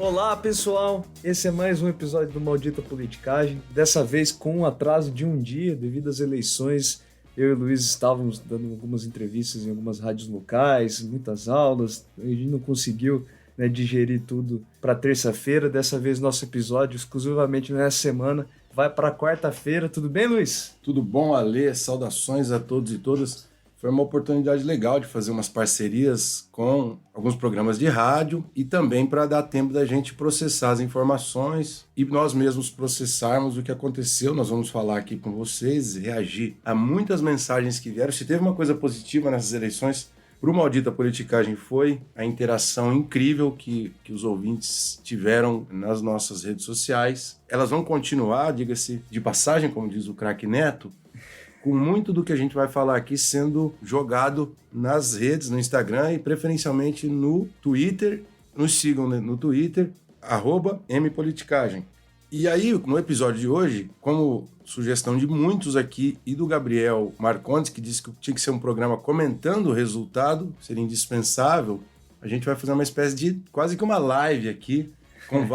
Olá, pessoal! Esse é mais um episódio do Maldita Politicagem, dessa vez com um atraso de um dia devido às eleições. Eu e o Luiz estávamos dando algumas entrevistas em algumas rádios locais, muitas aulas, a gente não conseguiu digerir tudo para terça-feira. Dessa vez nosso episódio, exclusivamente nessa semana, vai para quarta-feira. Tudo bem, Luiz? Tudo bom, Alê? Saudações a todos e todas. Foi uma oportunidade legal de fazer umas parcerias com alguns programas de rádio e também para dar tempo da gente processar as informações e nós mesmos processarmos o que aconteceu. Nós vamos falar aqui com vocês, reagir a muitas mensagens que vieram. Se teve uma coisa positiva nessas eleições, para o Maldita Politicagem foi a interação incrível que os ouvintes tiveram nas nossas redes sociais. Elas vão continuar, diga-se de passagem, como diz o craque Neto, com muito do que a gente vai falar aqui sendo jogado nas redes, no Instagram e preferencialmente no Twitter. Nos sigam no Twitter, @mpoliticagem. E aí, no episódio de hoje, como sugestão de muitos aqui e do Gabriel Marcondes, que disse que tinha que ser um programa comentando o resultado, seria indispensável, a gente vai fazer uma espécie de quase que uma live aqui, com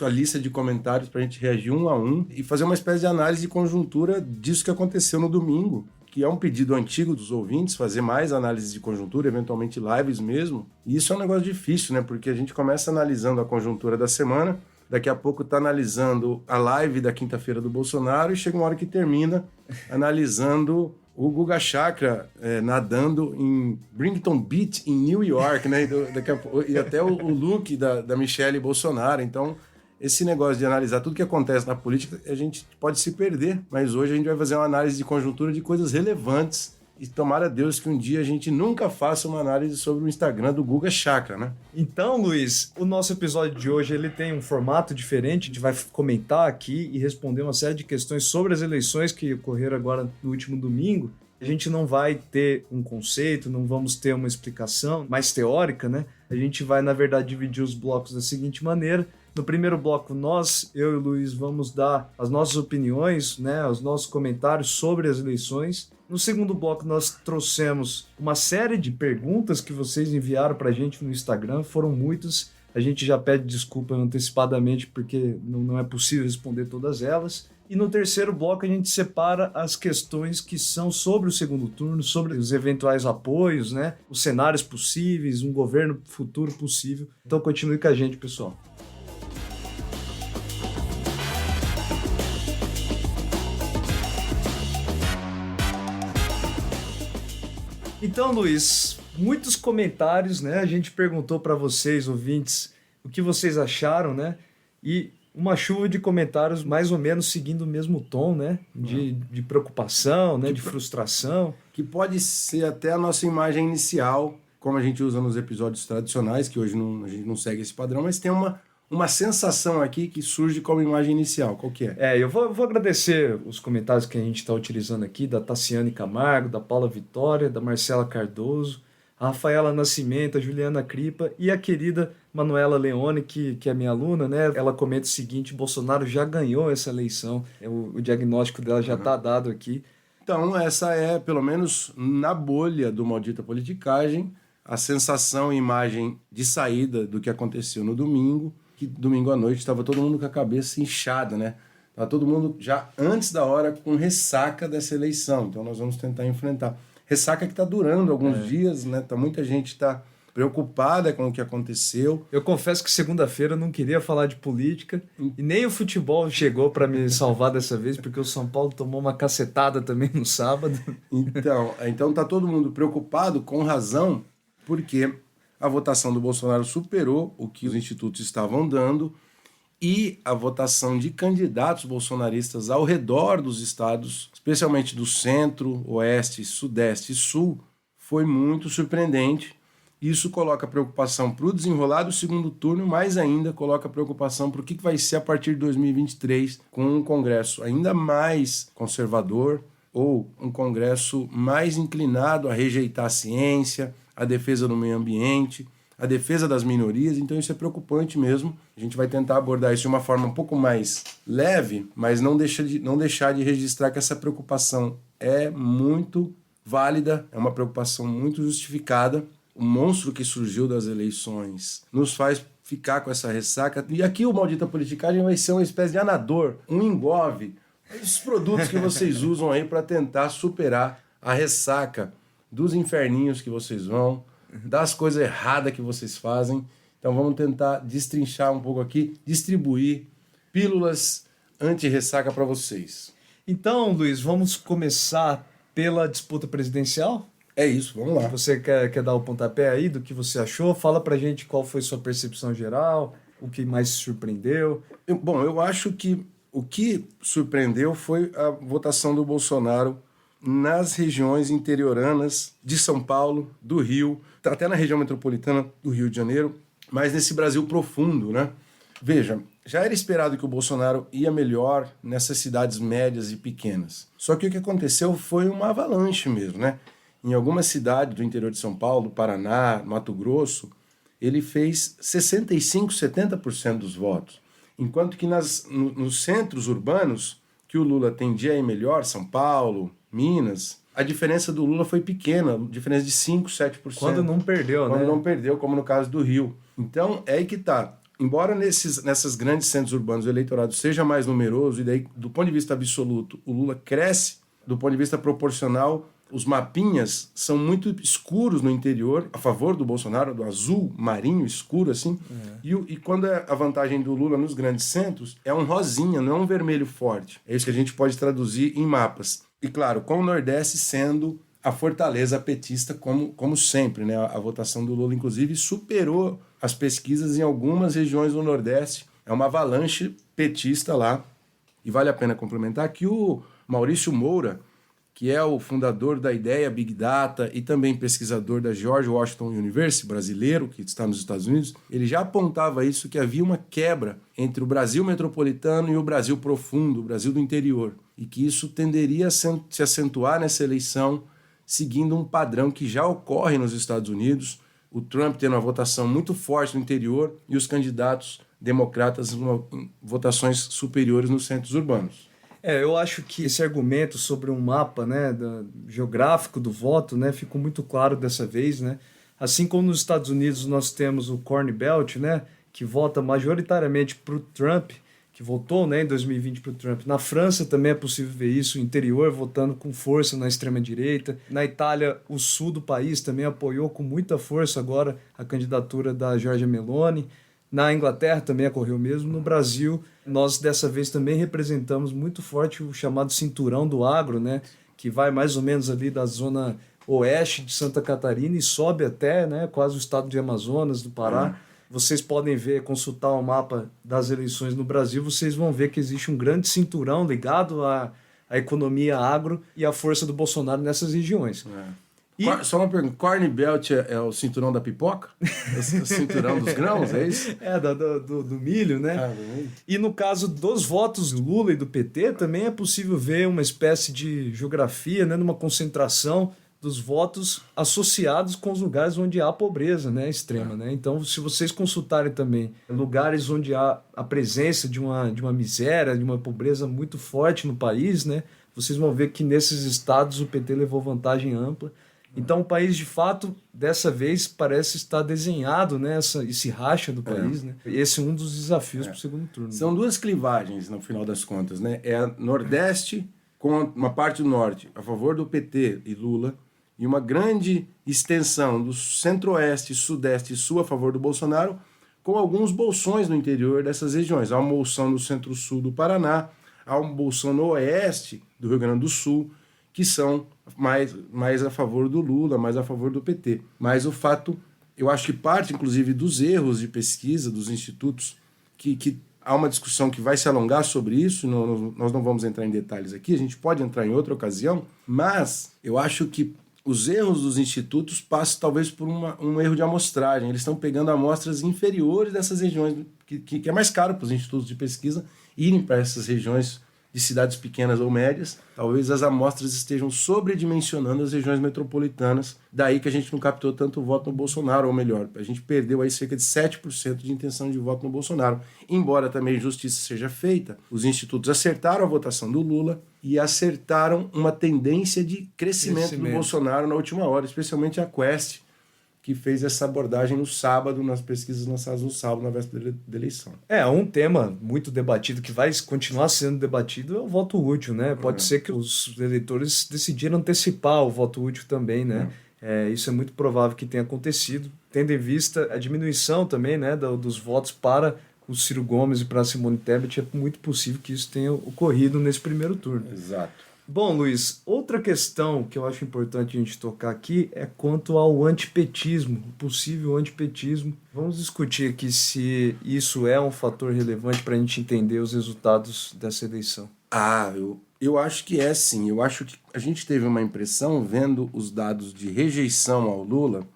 a lista de comentários para a gente reagir um a um e fazer uma espécie de análise de conjuntura disso que aconteceu no domingo, que é um pedido antigo dos ouvintes, fazer mais análise de conjuntura, eventualmente lives mesmo. E isso é um negócio difícil, né? Porque a gente começa analisando a conjuntura da semana, daqui a pouco está analisando a live da quinta-feira do Bolsonaro e chega uma hora que termina analisando o Guga Chakra nadando em Brighton Beach, em New York, né? E até o look da Michelle Bolsonaro. Então, esse negócio de analisar tudo que acontece na política, a gente pode se perder. Mas hoje a gente vai fazer uma análise de conjuntura de coisas relevantes. E tomara a Deus que um dia a gente nunca faça uma análise sobre o Instagram do Guga Chakra, né? Então, Luiz, o nosso episódio de hoje ele tem um formato diferente. A gente vai comentar aqui e responder uma série de questões sobre as eleições que ocorreram agora no último domingo. A gente não vai ter um conceito, não vamos ter uma explicação mais teórica, né? A gente vai, na verdade, dividir os blocos da seguinte maneira. No primeiro bloco, eu e o Luiz, vamos dar as nossas opiniões, né, os nossos comentários sobre as eleições. No segundo bloco, nós trouxemos uma série de perguntas que vocês enviaram para a gente no Instagram, foram muitas. A gente já pede desculpa antecipadamente porque não é possível responder todas elas. E no terceiro bloco a gente separa as questões que são sobre o segundo turno, sobre os eventuais apoios, né, os cenários possíveis, um governo futuro possível. Então continue com a gente, pessoal. Então, Luiz, muitos comentários, né? A gente perguntou para vocês, ouvintes, o que vocês acharam, né? E uma chuva de comentários mais ou menos seguindo o mesmo tom, né? De preocupação, né? De frustração. Que pode ser até a nossa imagem inicial, como a gente usa nos episódios tradicionais, que hoje a gente não segue esse padrão, mas tem uma sensação aqui que surge como imagem inicial. Qual que é? Eu vou agradecer os comentários que a gente está utilizando aqui, da Tassiane Camargo, da Paula Vitória, da Marcela Cardoso, a Rafaela Nascimento, a Juliana Cripa e a querida Manuela Leone, que é minha aluna, né? Ela comenta o seguinte: Bolsonaro já ganhou essa eleição, o diagnóstico dela já está dado aqui. Então, essa é, pelo menos na bolha do Maldita Politicagem, a sensação e imagem de saída do que aconteceu no domingo, que domingo à noite estava todo mundo com a cabeça inchada, né? Estava todo mundo já antes da hora com ressaca dessa eleição. Então nós vamos tentar enfrentar. Ressaca que está durando alguns dias, né? Muita gente está preocupada com o que aconteceu. Eu confesso que segunda-feira eu não queria falar de política e nem o futebol chegou para me salvar dessa vez, porque o São Paulo tomou uma cacetada também no sábado. Então tá todo mundo preocupado, com razão, porque a votação do Bolsonaro superou o que os institutos estavam dando e a votação de candidatos bolsonaristas ao redor dos estados, especialmente do centro, oeste, sudeste e sul, foi muito surpreendente. Isso coloca preocupação para o desenrolar do segundo turno, mas ainda coloca preocupação para o que vai ser a partir de 2023, com um Congresso ainda mais conservador ou um Congresso mais inclinado a rejeitar a ciência, a defesa do meio ambiente, a defesa das minorias. Então isso é preocupante mesmo. A gente vai tentar abordar isso de uma forma um pouco mais leve, mas não deixar de registrar que essa preocupação é muito válida, é uma preocupação muito justificada. O monstro que surgiu das eleições nos faz ficar com essa ressaca. E aqui o Maldita Politicagem vai ser uma espécie de anador, um engove, os produtos que vocês usam aí para tentar superar a ressaca dos inferninhos que vocês vão, das coisas erradas que vocês fazem. Então vamos tentar destrinchar um pouco aqui, distribuir pílulas anti-ressaca para vocês. Então, Luiz, vamos começar pela disputa presidencial? É isso, vamos lá. Você quer dar o pontapé aí do que você achou? Fala pra gente qual foi sua percepção geral, o que mais te surpreendeu. Bom, eu acho que o que surpreendeu foi a votação do Bolsonaro nas regiões interioranas de São Paulo, do Rio, até na região metropolitana do Rio de Janeiro, mas nesse Brasil profundo, né? Veja, já era esperado que o Bolsonaro ia melhor nessas cidades médias e pequenas. Só que o que aconteceu foi uma avalanche mesmo, né? Em algumas cidades do interior de São Paulo, Paraná, Mato Grosso, ele fez 65%, 70% dos votos. Enquanto que nos centros urbanos, que o Lula tendia a ir melhor, São Paulo, Minas, a diferença do Lula foi pequena, diferença de 5%, 7%. Quando não perdeu, né? Quando não perdeu, como no caso do Rio. Então, é aí que tá. Embora nessas grandes centros urbanos o eleitorado seja mais numeroso, e daí, do ponto de vista absoluto, o Lula cresce, do ponto de vista proporcional, os mapinhas são muito escuros no interior, a favor do Bolsonaro, do azul marinho escuro, assim. E quando é a vantagem do Lula nos grandes centros, é um rosinha, não é um vermelho forte. É isso que a gente pode traduzir em mapas. E claro, com o Nordeste sendo a fortaleza petista, como sempre, né? A votação do Lula, inclusive, superou as pesquisas em algumas regiões do Nordeste. É uma avalanche petista lá. E vale a pena complementar que o Maurício Moura, que é o fundador da ideia Big Data e também pesquisador da George Washington University, brasileiro, que está nos Estados Unidos, ele já apontava isso, que havia uma quebra entre o Brasil metropolitano e o Brasil profundo, o Brasil do interior, e que isso tenderia a se acentuar nessa eleição, seguindo um padrão que já ocorre nos Estados Unidos, o Trump tendo uma votação muito forte no interior e os candidatos democratas em votações superiores nos centros urbanos. Eu acho que esse argumento sobre um mapa, né, geográfico do voto, né, ficou muito claro dessa vez, né? Assim como nos Estados Unidos nós temos o Corn Belt, né, que vota majoritariamente para o Trump, que votou, né, em 2020 para o Trump. Na França também é possível ver isso, o interior votando com força na extrema-direita. Na Itália, o sul do país também apoiou com muita força agora a candidatura da Giorgia Meloni. Na Inglaterra também ocorreu mesmo. No Brasil, nós dessa vez também representamos muito forte o chamado cinturão do agro, né, que vai mais ou menos ali da zona oeste de Santa Catarina e sobe até, né, quase o estado de Amazonas, do Pará. Vocês podem ver, consultar o mapa das eleições no Brasil, vocês vão ver que existe um grande cinturão ligado à economia agro e à força do Bolsonaro nessas regiões. Só uma pergunta, Corn Belt é o cinturão da pipoca? É o cinturão dos grãos, é isso? Do milho, né? Do milho. E no caso dos votos do Lula e do PT, também é possível ver uma espécie de geografia, né, numa concentração dos votos associados com os lugares onde há pobreza, né, extrema. Né? Então, se vocês consultarem também lugares onde há a presença de uma miséria, de uma pobreza muito forte no país, né, vocês vão ver que nesses estados o PT levou vantagem ampla. Então, o país, de fato, dessa vez parece estar desenhado, né, esse racha do país. Né? Esse é um dos desafios para o segundo turno. São duas clivagens, no final das contas. Né? É a Nordeste com uma parte do Norte a favor do PT e Lula, e uma grande extensão do Centro-Oeste, Sudeste e Sul a favor do Bolsonaro, com alguns bolsões no interior dessas regiões. Há uma bolsão no Centro-Sul do Paraná, há uma bolsão no Oeste do Rio Grande do Sul, que são mais a favor do Lula, mais a favor do PT. Mas o fato, eu acho que parte, inclusive, dos erros de pesquisa dos institutos, que há uma discussão que vai se alongar sobre isso, nós não vamos entrar em detalhes aqui, a gente pode entrar em outra ocasião, mas eu acho que os erros dos institutos passam talvez por um erro de amostragem. Eles estão pegando amostras inferiores dessas regiões, que é mais caro para os institutos de pesquisa irem para essas regiões de cidades pequenas ou médias. Talvez as amostras estejam sobredimensionando as regiões metropolitanas. Daí que a gente não captou tanto voto no Bolsonaro, ou melhor, a gente perdeu aí cerca de 7% de intenção de voto no Bolsonaro. Embora também justiça seja feita, os institutos acertaram a votação do Lula e acertaram uma tendência de crescimento do Bolsonaro na última hora, especialmente a Quest, que fez essa abordagem no sábado, nas pesquisas lançadas no sábado, na véspera da eleição. Um tema muito debatido, que vai continuar sendo debatido, é o voto útil, né? Pode ser que os eleitores decidiram antecipar o voto útil também, né? Isso é muito provável que tenha acontecido, tendo em vista a diminuição também, né, dos votos para o Ciro Gomes e para a Simone Tebet. É muito possível que isso tenha ocorrido nesse primeiro turno. Exato. Bom, Luiz, outra questão que eu acho importante a gente tocar aqui é quanto ao antipetismo, o possível antipetismo. Vamos discutir aqui se isso é um fator relevante para a gente entender os resultados dessa eleição. Eu acho que é sim. Eu acho que a gente teve uma impressão, vendo os dados de rejeição ao Lula,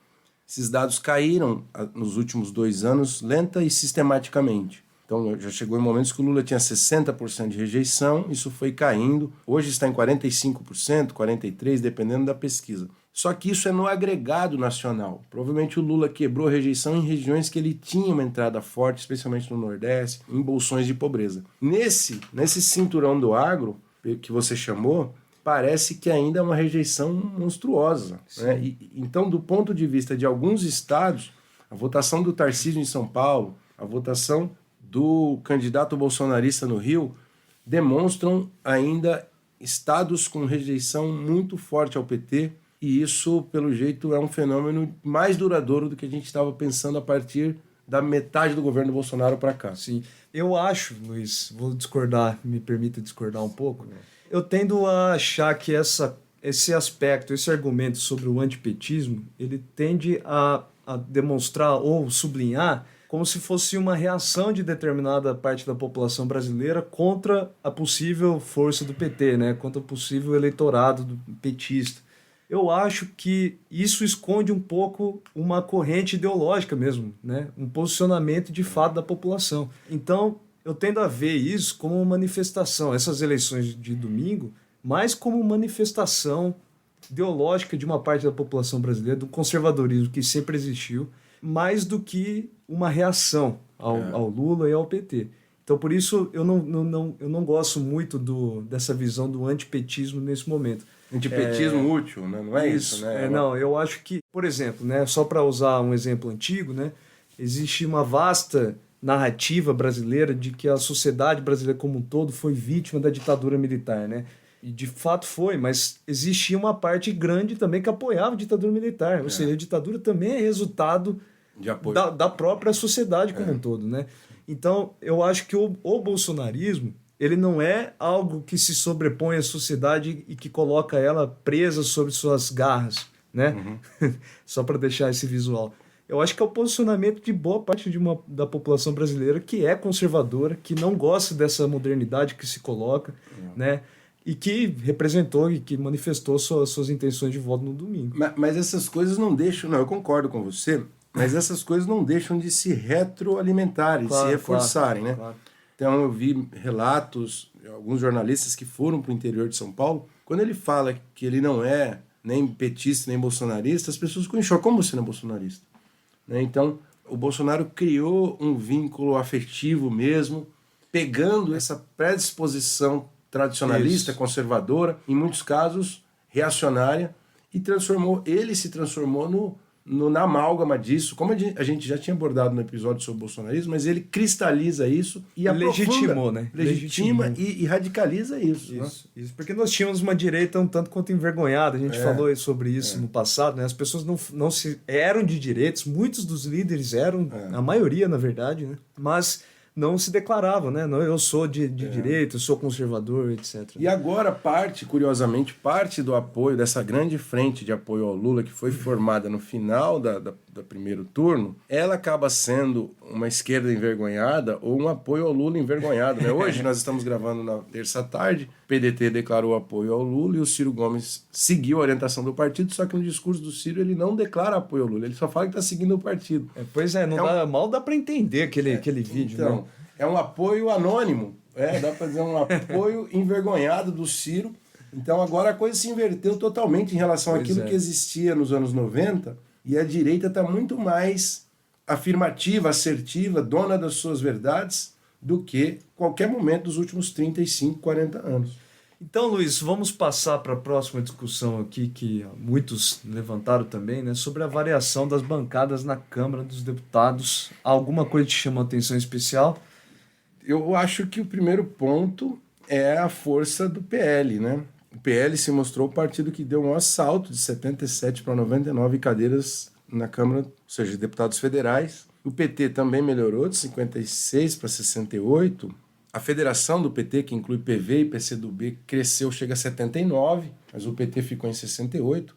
esses dados caíram nos últimos 2 anos lenta e sistematicamente. Então, já chegou em momentos que o Lula tinha 60% de rejeição, isso foi caindo. Hoje está em 45%, 43%, dependendo da pesquisa. Só que isso é no agregado nacional. Provavelmente o Lula quebrou a rejeição em regiões que ele tinha uma entrada forte, especialmente no Nordeste, em bolsões de pobreza. Nesse cinturão do agro, que você chamou, parece que ainda é uma rejeição monstruosa, né? Então, do ponto de vista de alguns estados, a votação do Tarcísio em São Paulo, a votação do candidato bolsonarista no Rio, demonstram ainda estados com rejeição muito forte ao PT, e isso, pelo jeito, é um fenômeno mais duradouro do que a gente estava pensando a partir da metade do governo Bolsonaro para cá. Sim, eu acho, Luiz, vou discordar, me permita discordar um pouco. Eu tendo a achar que esse aspecto, esse argumento sobre o antipetismo, ele tende a demonstrar ou sublinhar como se fosse uma reação de determinada parte da população brasileira contra a possível força do PT, né? Contra o possível eleitorado do petista. Eu acho que isso esconde um pouco uma corrente ideológica mesmo, né? Um posicionamento de fato da população. Então, eu tendo a ver isso como uma manifestação, essas eleições de domingo, mais como manifestação ideológica de uma parte da população brasileira, do conservadorismo que sempre existiu, mais do que uma reação ao Lula e ao PT. Então, por isso, eu não gosto muito dessa visão do antipetismo nesse momento. Antipetismo útil, né? Não é isso, né? Não, eu acho que, por exemplo, né, só para usar um exemplo antigo, né, existe uma vasta narrativa brasileira de que a sociedade brasileira como um todo foi vítima da ditadura militar, né? E de fato foi, mas existia uma parte grande também que apoiava a ditadura militar. Ou seja, a ditadura também é resultado de apoio da própria sociedade como um todo, né? Então, eu acho que o bolsonarismo, ele não é algo que se sobrepõe à sociedade e que coloca ela presa sobre suas garras, né? Só para deixar esse visual. Eu acho que é o posicionamento de boa parte da população brasileira que é conservadora, que não gosta dessa modernidade que se coloca, né? E que representou e que manifestou suas intenções de voto no domingo. Mas essas coisas não deixam... Não, eu concordo com você, mas essas coisas não deixam de se retroalimentarem, de se reforçarem, né? Claro. Então eu vi relatos de alguns jornalistas que foram para o interior de São Paulo. Quando ele fala que ele não é nem petista nem bolsonarista, as pessoas ficam em choque. Como você não é bolsonarista? Né? Então o Bolsonaro criou um vínculo afetivo mesmo, pegando essa predisposição tradicionalista, conservadora, em muitos casos reacionária, e se transformou na amálgama disso, como a gente já tinha abordado no episódio sobre o bolsonarismo, mas ele cristaliza isso e legitimou, né? Legitima e radicaliza isso. Isso, porque nós tínhamos uma direita um tanto quanto envergonhada, a gente falou sobre isso no passado, né? As pessoas não eram de direitos, muitos dos líderes eram, a maioria na verdade, né? Mas não se declaravam, né? Não, eu sou de direita, eu sou conservador, etc. E agora curiosamente, parte do apoio dessa grande frente de apoio ao Lula, que foi formada no final do primeiro turno, ela acaba sendo uma esquerda envergonhada ou um apoio ao Lula envergonhado, né? Hoje nós estamos gravando na terça-tarde, o PDT declarou apoio ao Lula e o Ciro Gomes seguiu a orientação do partido, só que no discurso do Ciro ele não declara apoio ao Lula, ele só fala que está seguindo o partido. Mal dá para entender aquele vídeo, então, né? É um apoio anônimo, dá para dizer um apoio envergonhado do Ciro. Então agora a coisa se inverteu totalmente em relação àquilo que existia nos anos 90, e a direita está muito mais afirmativa, assertiva, dona das suas verdades, do que qualquer momento dos últimos 35, 40 anos. Então, Luiz, vamos passar para a próxima discussão aqui, que muitos levantaram também, né, sobre a variação das bancadas na Câmara dos Deputados. Alguma coisa te chamou a atenção especial? Eu acho que o primeiro ponto é a força do PL, né? O PL se mostrou o partido que deu um maior salto de 77 para 99 cadeiras na Câmara, ou seja, deputados federais. O PT também melhorou de 56 para 68. A federação do PT, que inclui PV e PCdoB, cresceu, chega a 79, mas o PT ficou em 68.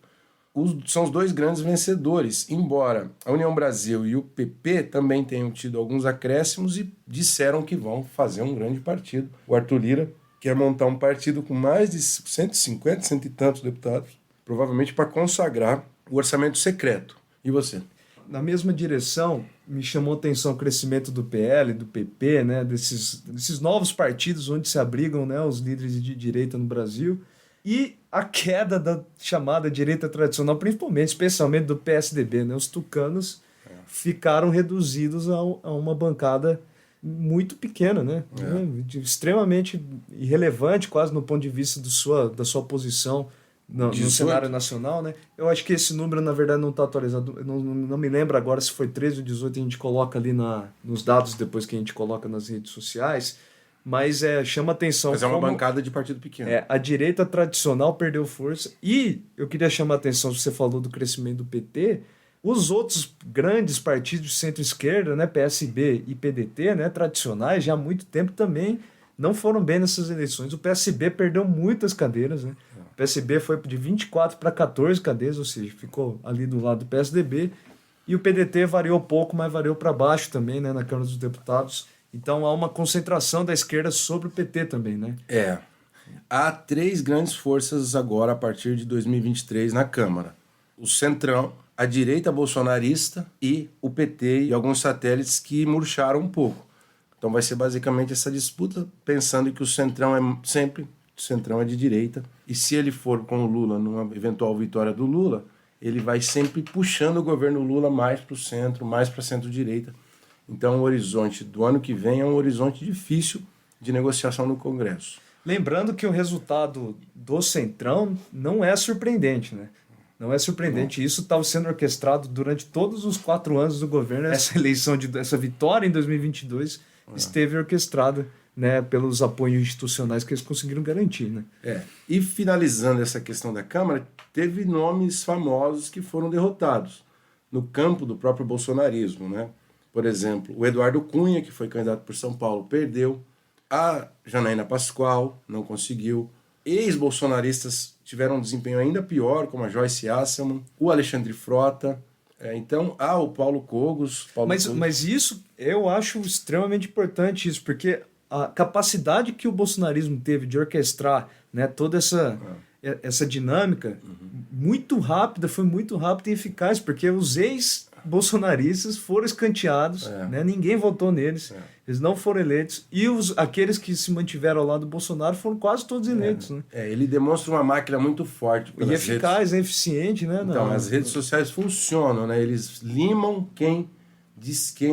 São os dois grandes vencedores, embora a União Brasil e o PP também tenham tido alguns acréscimos e disseram que vão fazer um grande partido. O Arthur Lira quer montar um partido com mais de 150, cento e tantos deputados, provavelmente para consagrar o orçamento secreto. E você? Na mesma direção, me chamou a atenção o crescimento do PL, do PP, né, desses novos partidos onde se abrigam, né, os líderes de direita no Brasil, e a queda da chamada direita tradicional, principalmente, especialmente do PSDB. Né, os tucanos ficaram reduzidos a uma bancada muito pequena, né, extremamente irrelevante, quase no ponto de vista da sua posição no cenário nacional, né? Eu acho que esse número, na verdade, não está atualizado. Não me lembro agora se foi 13 ou 18, a gente coloca ali nos dados depois que a gente coloca nas redes sociais, mas chama atenção. Mas é uma bancada de partido pequeno. A direita tradicional perdeu força. E eu queria chamar atenção, você falou do crescimento do PT, os outros grandes partidos de centro-esquerda, né, PSB e PDT, né, tradicionais, já há muito tempo também não foram bem nessas eleições. O PSB perdeu muitas cadeiras, né? O PSB foi de 24 para 14 cadeiras, ou seja, ficou ali do lado do PSDB. E o PDT variou pouco, mas variou para baixo também, né, na Câmara dos Deputados. Então há uma concentração da esquerda sobre o PT também, né? Há três grandes forças agora a partir de 2023 na Câmara. O Centrão, a direita bolsonarista e o PT e alguns satélites que murcharam um pouco. Então vai ser basicamente essa disputa, pensando que o Centrão é de direita, e se ele for com o Lula numa eventual vitória do Lula, ele vai sempre puxando o governo Lula mais para o centro, mais para centro-direita. Então o horizonte do ano que vem é um horizonte difícil de negociação no Congresso. Lembrando que o resultado do Centrão não é surpreendente, né? Não é surpreendente. Isso estava sendo orquestrado durante todos os 4 anos do governo. Essa eleição, essa vitória em 2022 esteve orquestrada, né, pelos apoios institucionais que eles conseguiram garantir, né? E finalizando essa questão da Câmara, teve nomes famosos que foram derrotados no campo do próprio bolsonarismo, né? Por exemplo, o Eduardo Cunha, que foi candidato por São Paulo, perdeu. A Janaína Pascoal não conseguiu. Ex-bolsonaristas tiveram um desempenho ainda pior, como a Joyce Hasselmann, o Alexandre Frota. Então, o Paulo Cogos. Mas isso eu acho extremamente importante, isso, porque a capacidade que o bolsonarismo teve de orquestrar, né, toda essa dinâmica muito rápida, foi muito rápida e eficaz, porque os ex-bolsonaristas foram escanteados, né, ninguém votou neles, eles não foram eleitos, e aqueles que se mantiveram ao lado do Bolsonaro foram quase todos eleitos. Né? Ele demonstra uma máquina muito forte. E eficaz, eficiente. Né? Então, as redes sociais funcionam, né? Eles limam quem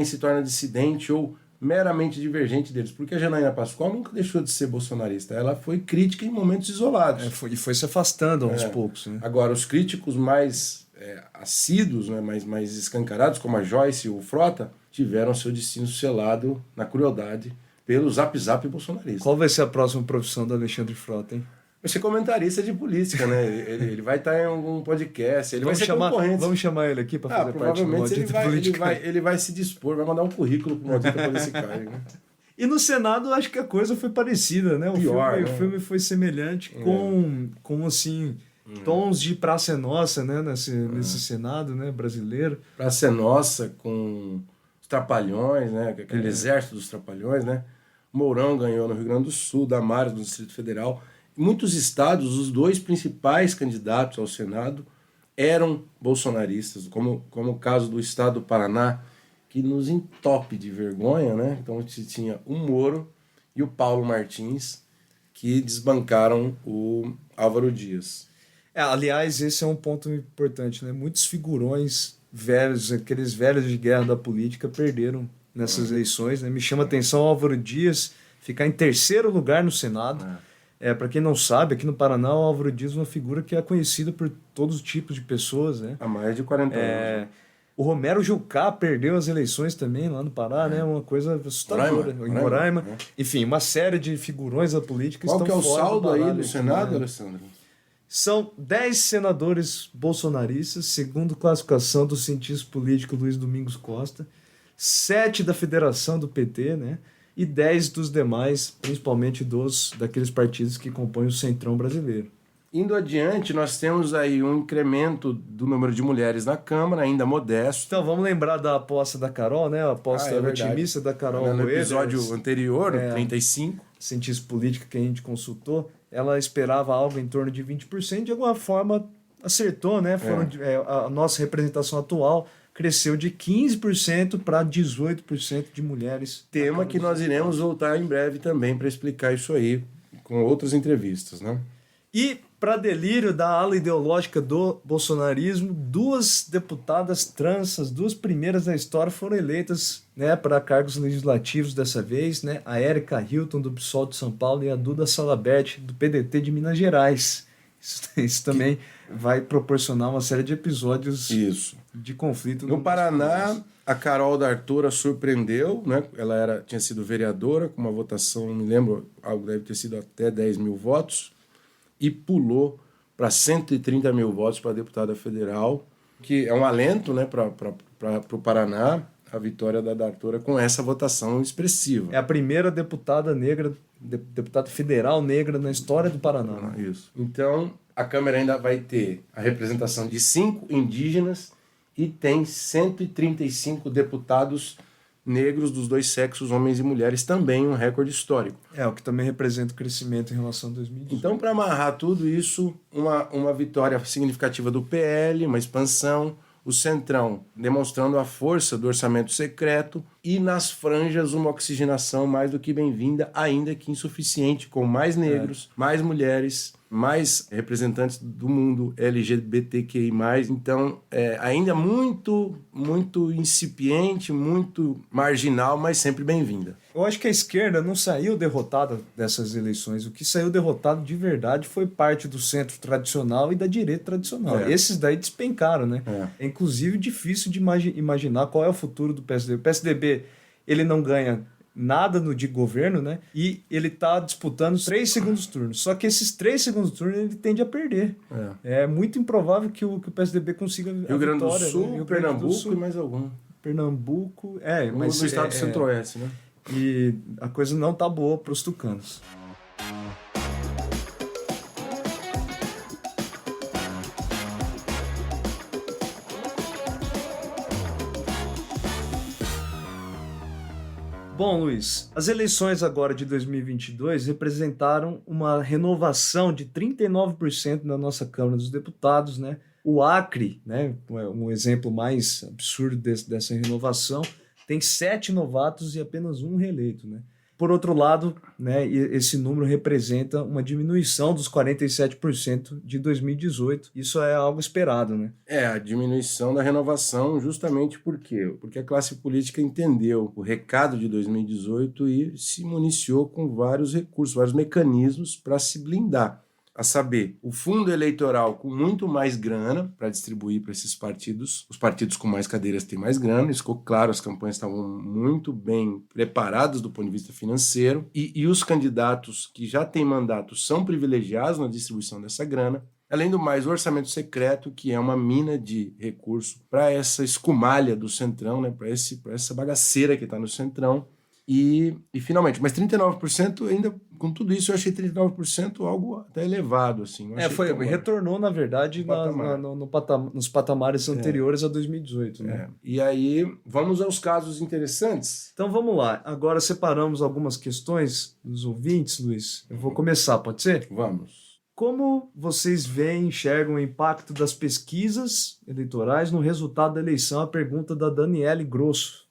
se torna dissidente ou meramente divergente deles, porque a Janaína Pascoal nunca deixou de ser bolsonarista, ela foi crítica em momentos isolados. E foi se afastando aos poucos. Né? Agora, os críticos mais assíduos, né, mais escancarados, como a Joyce e o Frota, tiveram seu destino selado na crueldade pelo zap-zap bolsonarista. Qual vai ser a próxima profissão do Alexandre Frota, hein? Vai ser comentarista de política, né? ele vai estar em algum podcast, ele vai ser concorrente. Vamos chamar ele aqui para fazer parte do Maldita Política. Ele vai se dispor, vai mandar um currículo para o Maldita Política. Né? E no Senado, acho que a coisa foi parecida, né? O filme foi semelhante, com assim, tons de Praça é Nossa, né? Nesse Senado, né, brasileiro. Praça é Nossa, com os Trapalhões, né? Aquele exército dos Trapalhões, né? Mourão ganhou no Rio Grande do Sul, Damares no Distrito Federal. Em muitos estados, os 2 principais candidatos ao Senado eram bolsonaristas, como o caso do estado do Paraná, que nos entope de vergonha, né? Então a gente tinha o Moro e o Paulo Martins, que desbancaram o Álvaro Dias. Aliás, esse é um ponto importante, né? Muitos figurões velhos, aqueles velhos de guerra da política, perderam nessas eleições, né? Me chama a atenção o Álvaro Dias ficar em 3º lugar no Senado. Para quem não sabe, aqui no Paraná, o Álvaro Dias é uma figura que é conhecida por todos os tipos de pessoas, né? Há mais de 40 anos. O Romero Jucá perdeu as eleições também lá no Pará, né? Uma coisa assustadora. Em Roraima. Enfim, uma série de figurões da política Qual estão que é o fora saldo do aí baralho do aqui, Senado, né? Alessandro? São 10 senadores bolsonaristas, segundo classificação do cientista político Luiz Domingos Costa, 7 da federação do PT, né? E 10 dos demais, principalmente daqueles partidos que compõem o Centrão brasileiro. Indo adiante, nós temos aí um incremento do número de mulheres na Câmara, ainda modesto. Então, vamos lembrar da aposta da Carol, né? A aposta otimista da Carol No Moedas. episódio anterior, no 35. Cientista política que a gente consultou, ela esperava algo em torno de 20%, de alguma forma acertou, né? A nossa representação atual cresceu de 15% para 18% de mulheres. Tema que nós iremos voltar em breve também para explicar isso aí, com outras entrevistas, né? E, para delírio da ala ideológica do bolsonarismo, 2 deputadas trans, as 2 primeiras da história, foram eleitas, né, para cargos legislativos dessa vez, né? A Érica Hilton, do PSOL de São Paulo, e a Duda Salabert, do PDT de Minas Gerais. Isso também vai proporcionar uma série de episódios de conflito. No Paraná, a Carol D'Artora surpreendeu, né? Ela tinha sido vereadora, com uma votação, não me lembro, algo deve ter sido até 10 mil votos, e pulou para 130 mil votos para deputada federal, que é um alento, né, para o Paraná, a vitória da D'Artora com essa votação expressiva. É a primeira deputada negra, deputada federal negra na história do Paraná. Isso. Então, a Câmara ainda vai ter a representação de 5 indígenas e tem 135 deputados negros dos 2 sexos, homens e mulheres, também um recorde histórico. O que também representa o crescimento em relação a 2018. Então, para amarrar tudo isso, uma vitória significativa do PL, uma expansão, o Centrão demonstrando a força do orçamento secreto e nas franjas uma oxigenação mais do que bem-vinda, ainda que insuficiente, com mais negros, mais mulheres, mais representantes do mundo LGBTQI+. Então, ainda muito, muito incipiente, muito marginal, mas sempre bem-vinda. Eu acho que a esquerda não saiu derrotada dessas eleições. O que saiu derrotado de verdade foi parte do centro tradicional e da direita tradicional. Esses daí despencaram, né? É inclusive difícil de imaginar qual é o futuro do PSDB. O PSDB, ele não ganha nada de governo, né? E ele está disputando 3 segundos turnos. Só que esses 3 segundos turnos ele tende a perder. É muito improvável que o PSDB consiga Rio Grande do Sul, né? Pernambuco e mais algum. Pernambuco, mas no estado do Centro-Oeste, né? E a coisa não tá boa para os tucanos. Bom, Luiz, as eleições agora de 2022 representaram uma renovação de 39% na nossa Câmara dos Deputados, né? O Acre, né, um exemplo mais absurdo dessa renovação, tem 7 novatos e apenas 1 reeleito, né? Por outro lado, né, esse número representa uma diminuição dos 47% de 2018. Isso é algo esperado, né? A diminuição da renovação justamente por quê? Porque a classe política entendeu o recado de 2018 e se municiou com vários recursos, vários mecanismos para se blindar. A saber, o fundo eleitoral com muito mais grana para distribuir para esses partidos. Os partidos com mais cadeiras têm mais grana, isso ficou claro, as campanhas estavam muito bem preparadas do ponto de vista financeiro e os candidatos que já têm mandato são privilegiados na distribuição dessa grana. Além do mais, o orçamento secreto, que é uma mina de recurso para essa escumalha do Centrão, né, para essa bagaceira que está no Centrão. E finalmente, mas 39% ainda, com tudo isso, eu achei 39% algo até elevado. Assim. Retornou, na verdade, nos patamares anteriores a 2018. Né? E aí, vamos aos casos interessantes. Então vamos lá. Agora separamos algumas questões dos ouvintes, Luiz. Eu vou começar, pode ser? Vamos. Como vocês enxergam o impacto das pesquisas eleitorais no resultado da eleição? A pergunta da Daniele Grosso.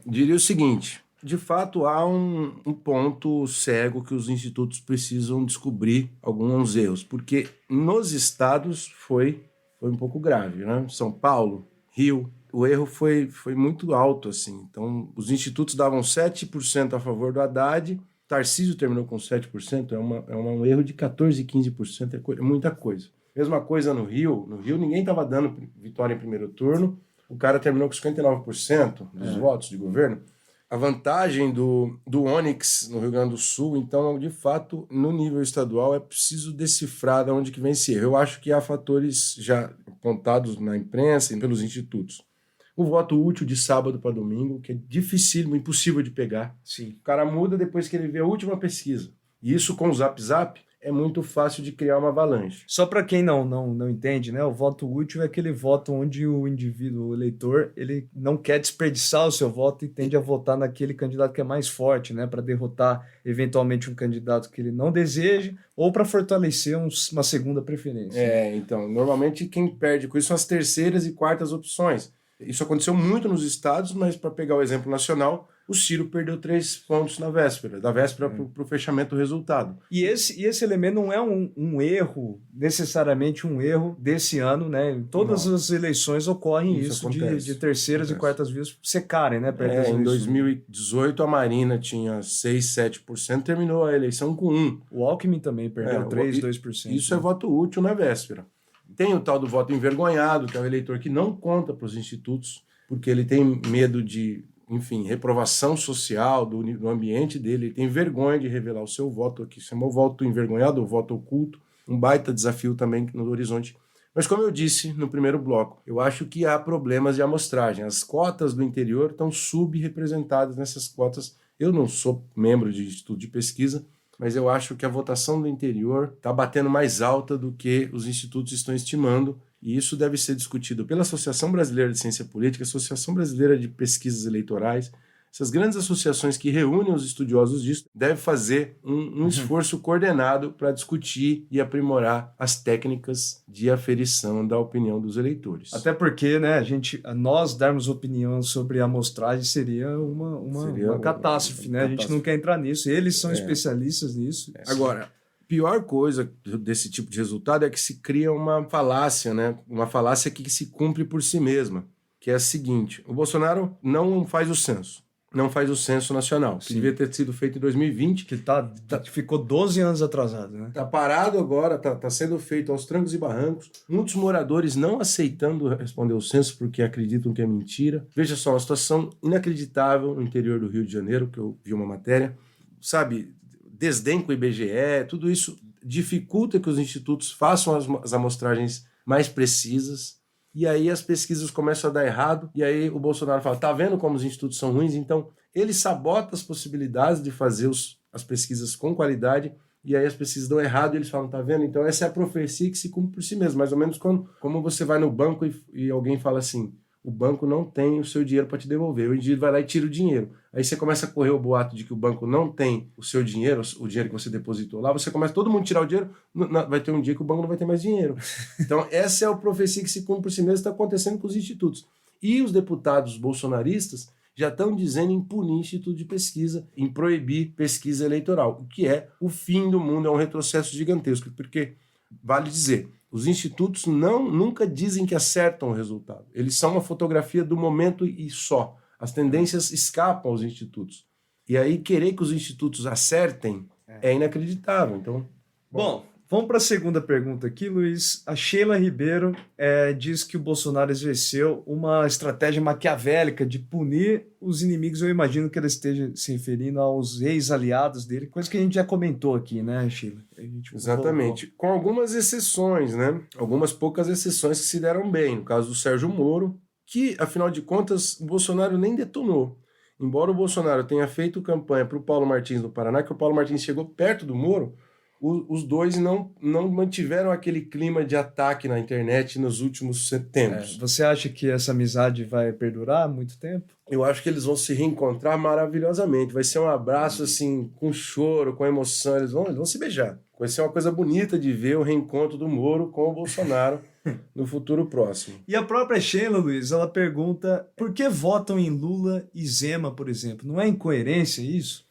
Diria o seguinte, de fato há um ponto cego que os institutos precisam descobrir alguns erros, porque nos estados foi um pouco grave, né? São Paulo, Rio, o erro foi muito alto, assim. Então, os institutos davam 7% a favor do Haddad Tarcísio terminou com 7%, é um erro de 14%, 15%, é muita coisa. Mesma coisa no Rio. No Rio ninguém estava dando vitória em primeiro turno, o cara terminou com 59% dos votos de governo. A vantagem do Onyx no Rio Grande do Sul, então, de fato, no nível estadual, é preciso decifrar de onde que vem esse erro. Eu acho que há fatores já apontados na imprensa e pelos institutos. O voto útil de sábado para domingo, que é dificílimo, impossível de pegar. Sim. O cara muda depois que ele vê a última pesquisa. E isso com o Zap Zap é muito fácil de criar uma avalanche. Só para quem não entende, né? O voto útil é aquele voto onde o indivíduo, o eleitor, ele não quer desperdiçar o seu voto e tende a votar naquele candidato que é mais forte, né? Para derrotar eventualmente um candidato que ele não deseja ou para fortalecer uma segunda preferência. Então, normalmente quem perde com isso são as terceiras e quartas opções. Isso aconteceu muito nos estados, mas para pegar o exemplo nacional, o Ciro perdeu 3 pontos da véspera para o fechamento do resultado. E esse elemento não é um erro, necessariamente um erro desse ano, né? Em todas as eleições ocorrem isso de terceiras e quartas vias secarem, né? Em 2018 a Marina tinha 6, 7%, terminou a eleição com 1%. O Alckmin também perdeu 3, 2%. Isso é voto útil na véspera. Tem o tal do voto envergonhado, que é o eleitor que não conta para os institutos, porque ele tem medo de, enfim, reprovação social do ambiente dele, ele tem vergonha de revelar o seu voto, aqui chamou voto envergonhado ou voto oculto, um baita desafio também no horizonte. Mas como eu disse no primeiro bloco, eu acho que há problemas de amostragem. As cotas do interior estão subrepresentadas nessas cotas. Eu não sou membro de instituto de pesquisa, mas eu acho que a votação do interior está batendo mais alta do que os institutos estão estimando, e isso deve ser discutido pela Associação Brasileira de Ciência Política, Associação Brasileira de Pesquisas Eleitorais. Essas grandes associações que reúnem os estudiosos disso devem fazer um esforço coordenado para discutir e aprimorar as técnicas de aferição da opinião dos eleitores. Até porque, né, nós darmos opinião sobre a amostragem seria uma catástrofe, né? A gente não quer entrar nisso. Eles são especialistas nisso. Agora, a pior coisa desse tipo de resultado é que se cria uma falácia, né? Uma falácia que se cumpre por si mesma, que é a seguinte: o Bolsonaro não faz o censo. Não faz o censo nacional, que devia ter sido feito em 2020. Que ficou 12 anos atrasado, né? Está parado agora, está sendo feito aos trancos e barrancos. Muitos moradores não aceitando responder o censo porque acreditam que é mentira. Veja só, uma situação inacreditável no interior do Rio de Janeiro, que eu vi uma matéria. Sabe, desdém com o IBGE, tudo isso dificulta que os institutos façam as amostragens mais precisas. E aí as pesquisas começam a dar errado, e aí o Bolsonaro fala, tá vendo como os institutos são ruins? Então ele sabota as possibilidades de fazer as pesquisas com qualidade, e aí as pesquisas dão errado e eles falam, tá vendo? Então essa é a profecia que se cumpre por si mesmo, mais ou menos como você vai no banco e alguém fala assim, o banco não tem o seu dinheiro para te devolver, o indivíduo vai lá e tira o dinheiro. Aí você começa a correr o boato de que o banco não tem o seu dinheiro, o dinheiro que você depositou lá, você começa todo mundo a tirar o dinheiro, vai ter um dia que o banco não vai ter mais dinheiro. Então essa é a profecia que se cumpre por si mesmo, está acontecendo com os institutos. E os deputados bolsonaristas já estão dizendo em punir instituto de pesquisa, em proibir pesquisa eleitoral, o que é o fim do mundo, é um retrocesso gigantesco, porque, vale dizer, os institutos nunca dizem que acertam o resultado. Eles são uma fotografia do momento e só. As tendências escapam aos institutos. E aí querer que os institutos acertem é inacreditável. Então, bom, vamos para a segunda pergunta aqui, Luiz. A Sheila Ribeiro diz que o Bolsonaro exerceu uma estratégia maquiavélica de punir os inimigos. Eu imagino que ela esteja se referindo aos ex-aliados dele, coisa que a gente já comentou aqui, né, Sheila? Exatamente. Com algumas exceções, né? Algumas poucas exceções que se deram bem. No caso do Sérgio Moro, que, afinal de contas, o Bolsonaro nem detonou. Embora o Bolsonaro tenha feito campanha para o Paulo Martins no Paraná, que o Paulo Martins chegou perto do Moro, os dois não mantiveram aquele clima de ataque na internet nos últimos tempos. Você acha que essa amizade vai perdurar muito tempo? Eu acho que eles vão se reencontrar maravilhosamente. Vai ser um abraço assim, com choro, com emoção. Eles vão se beijar. Vai ser uma coisa bonita de ver o reencontro do Moro com o Bolsonaro no futuro próximo. E a própria Sheila, Luiz, ela pergunta por que votam em Lula e Zema, por exemplo? Não é incoerência isso?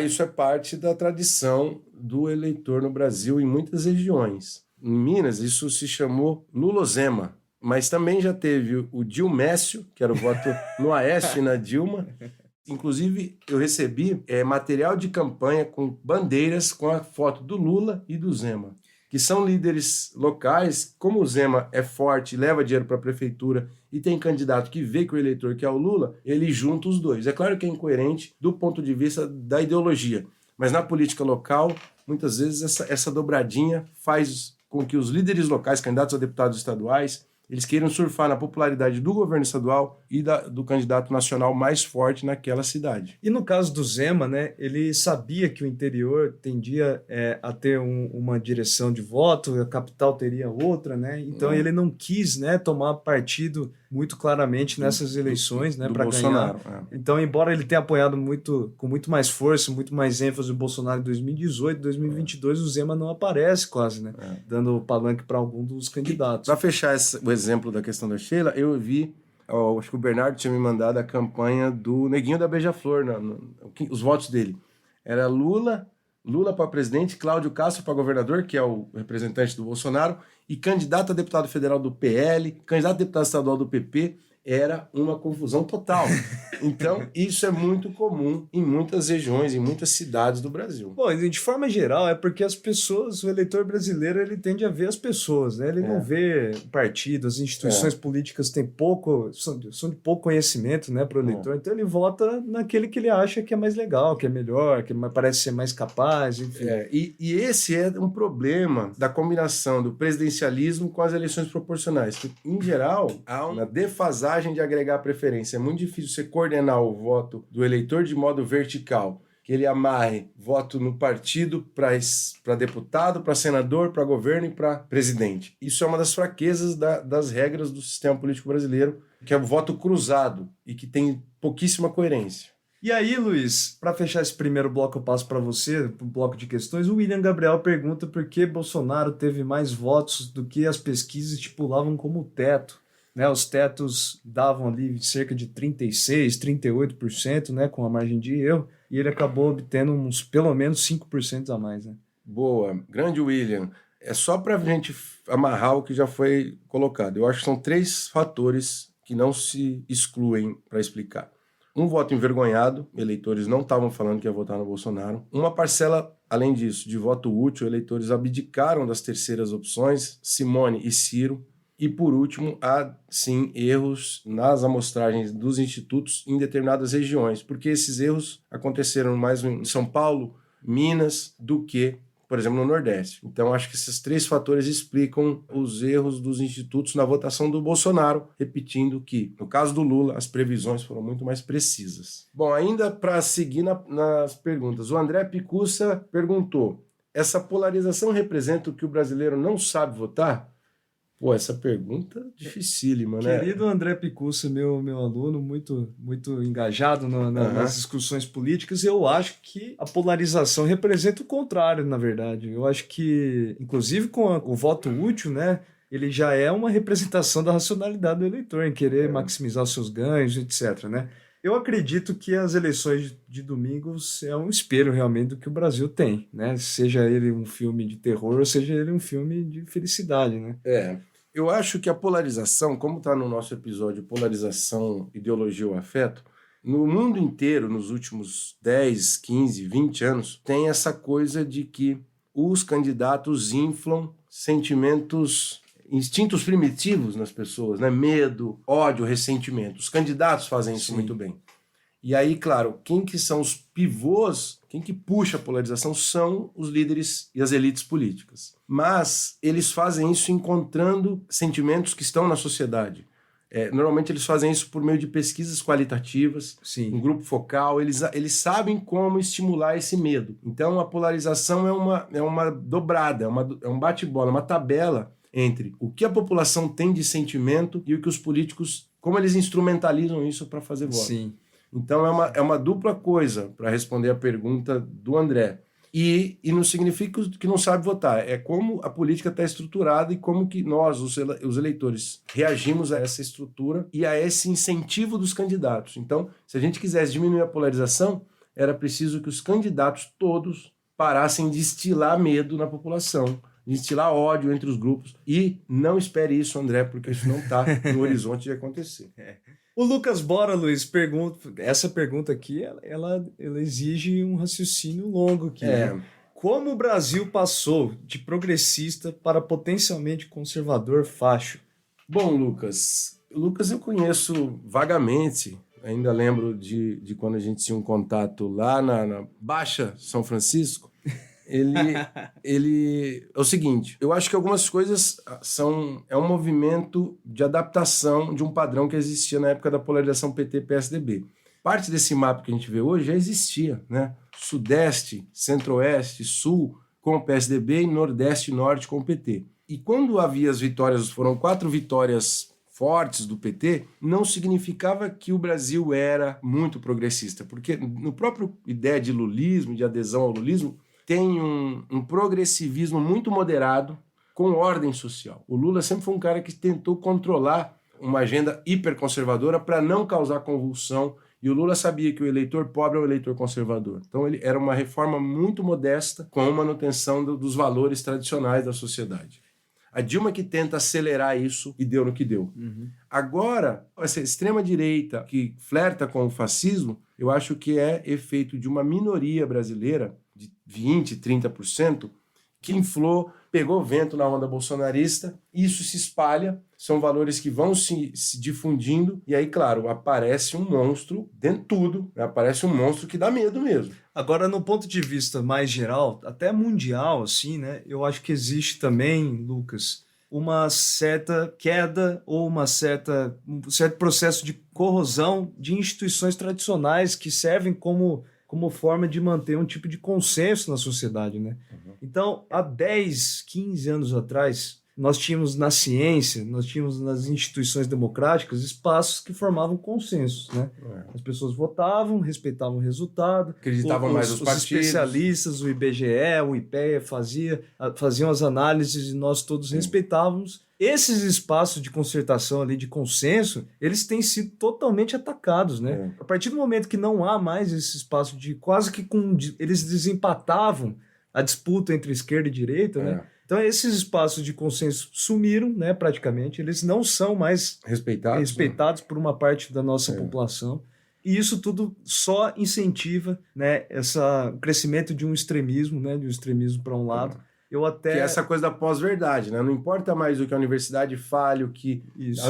Isso é parte da tradição do eleitor no Brasil em muitas regiões. Em Minas, isso se chamou Lulozema, mas também já teve o Dilmécio, que era o voto no Aécio e na Dilma, Inclusive, eu recebi material de campanha com bandeiras com a foto do Lula e do Zema, que são líderes locais. Como o Zema é forte, leva dinheiro para a prefeitura e tem candidato que vê que o eleitor quer o Lula, ele junta os dois. É claro que é incoerente do ponto de vista da ideologia, mas na política local, muitas vezes essa dobradinha faz com que os líderes locais, candidatos a deputados estaduais, eles queiram surfar na popularidade do governo estadual e do candidato nacional mais forte naquela cidade. E no caso do Zema, né, ele sabia que o interior tendia a ter uma direção de voto, a capital teria outra, né? Então ele não quis, né, tomar partido muito claramente nessas eleições, né, para ganhar. Então, embora ele tenha apoiado com muito mais força, muito mais ênfase o Bolsonaro em 2018, 2022, o Zema não aparece quase, né, dando palanque para algum dos candidatos. Para fechar o exemplo da questão da Sheila, eu vi, acho que o Bernardo tinha me mandado a campanha do Neguinho da Beija-Flor, os votos dele. Era Lula para presidente, Cláudio Castro para governador, que é o representante do Bolsonaro, e candidato a deputado federal do PL, candidato a deputado estadual do PP. Era uma confusão total. Então, isso é muito comum em muitas regiões, em muitas cidades do Brasil. Bom, de forma geral, é porque as pessoas, o eleitor brasileiro, ele tende a ver as pessoas, né? Ele não vê partido, as instituições políticas são de pouco conhecimento, né, para o eleitor. Então, ele vota naquele que ele acha que é mais legal, que é melhor, que parece ser mais capaz, enfim. E esse é um problema da combinação do presidencialismo com as eleições proporcionais, que, em geral, há uma defasagem de agregar preferência. É muito difícil você coordenar o voto do eleitor de modo vertical, que ele amarre voto no partido para deputado, para senador, para governo e para presidente. Isso é uma das fraquezas das regras do sistema político brasileiro, que é o voto cruzado e que tem pouquíssima coerência. E aí, Luiz, para fechar esse primeiro bloco, eu passo para você, um bloco de questões. O William Gabriel pergunta por que Bolsonaro teve mais votos do que as pesquisas estipulavam como teto. Né, os tetos davam ali cerca de 36%, 38%, né, com a margem de erro, e ele acabou obtendo pelo menos 5% a mais. Né? Boa, grande William. É só para a gente amarrar o que já foi colocado. Eu acho que são 3 fatores que não se excluem para explicar. Um voto envergonhado, eleitores não estavam falando que ia votar no Bolsonaro. Uma parcela, além disso, de voto útil, eleitores abdicaram das terceiras opções, Simone e Ciro. E, por último, há, sim, erros nas amostragens dos institutos em determinadas regiões, porque esses erros aconteceram mais em São Paulo, Minas, do que, por exemplo, no Nordeste. Então, acho que esses 3 fatores explicam os erros dos institutos na votação do Bolsonaro, repetindo que, no caso do Lula, as previsões foram muito mais precisas. Bom, ainda para seguir nas perguntas, o André Picussa perguntou: essa polarização representa o que o brasileiro não sabe votar? Pô, essa pergunta é dificílima, né? Querido André Picussa, meu aluno, muito, muito engajado nas discussões políticas, eu acho que a polarização representa o contrário, na verdade. Eu acho que, inclusive com o voto útil, né, ele já é uma representação da racionalidade do eleitor, em querer maximizar os seus ganhos, etc., né? Eu acredito que as eleições de domingo é um espelho realmente do que o Brasil tem, né? Seja ele um filme de terror ou seja ele um filme de felicidade, né? Eu acho que a polarização, como está no nosso episódio Polarização, Ideologia ou Afeto, no mundo inteiro, nos últimos 10, 15, 20 anos, tem essa coisa de que os candidatos inflam sentimentos, instintos primitivos nas pessoas, né? Medo, ódio, ressentimento. Os candidatos fazem isso muito bem. E aí, claro, quem que são os pivôs, quem que puxa a polarização são os líderes e as elites políticas. Mas eles fazem isso encontrando sentimentos que estão na sociedade. Normalmente eles fazem isso por meio de pesquisas qualitativas, um grupo focal, eles sabem como estimular esse medo. Então a polarização é uma dobrada, é um bate-bola, uma tabela entre o que a população tem de sentimento e o que os políticos, como eles instrumentalizam isso para fazer voto. Sim. Então é uma dupla coisa para responder a pergunta do André. E não significa que não sabe votar, é como a política está estruturada e como que nós, os eleitores, reagimos a essa estrutura e a esse incentivo dos candidatos. Então, se a gente quisesse diminuir a polarização, era preciso que os candidatos todos parassem de instilar medo na população, de instilar ódio entre os grupos. E não espere isso, André, porque isso não está no horizonte de acontecer. O Lucas Bora, Luiz, pergunta. Essa pergunta aqui, ela exige um raciocínio longo aqui. Né? Como o Brasil passou de progressista para potencialmente conservador facho? Bom, Lucas, eu conheço vagamente. Ainda lembro de quando a gente tinha um contato lá na Baixa São Francisco. Ele é o seguinte, eu acho que algumas coisas é um movimento de adaptação de um padrão que existia na época da polarização PT-PSDB. Parte desse mapa que a gente vê hoje já existia, né? Sudeste, Centro-Oeste, Sul com o PSDB e Nordeste e Norte com o PT. E quando havia as vitórias, foram 4 vitórias fortes do PT, não significava que o Brasil era muito progressista, porque no próprio ideia de lulismo, de adesão ao lulismo, tem um progressivismo muito moderado com ordem social. O Lula sempre foi um cara que tentou controlar uma agenda hiperconservadora para não causar convulsão, e o Lula sabia que o eleitor pobre é um eleitor conservador. Então ele era uma reforma muito modesta com a manutenção dos valores tradicionais da sociedade. A Dilma que tenta acelerar isso e deu no que deu. Agora, essa extrema-direita que flerta com o fascismo, eu acho que é efeito de uma minoria brasileira de 20%, 30%, que inflou, pegou vento na onda bolsonarista, isso se espalha, são valores que vão se difundindo, e aí, claro, aparece um monstro dentro de tudo, né? Aparece um monstro que dá medo mesmo. Agora, no ponto de vista mais geral, até mundial, assim, né? Eu acho que existe também, Lucas, uma certa queda ou um certo processo de corrosão de instituições tradicionais que servem como forma de manter um tipo de consenso na sociedade, né? Então, há 10, 15 anos atrás, nós tínhamos na ciência, nós tínhamos nas instituições democráticas espaços que formavam consensos, né? As pessoas votavam, respeitavam o resultado. Acreditavam mais nos partidos. Os especialistas, o IBGE, o IPEA faziam as análises e nós todos respeitávamos. Esses espaços de concertação ali, de consenso, eles têm sido totalmente atacados, né? A partir do momento que não há mais esse espaço de quase que eles desempatavam a disputa entre esquerda e direita, né? Então esses espaços de consenso sumiram, né, praticamente. Eles não são mais respeitados por uma parte da nossa população. E isso tudo só incentiva, né, o crescimento de um extremismo, né, de um extremismo para um lado. Que é essa coisa da pós-verdade, né? Não importa mais o que a universidade fale, o que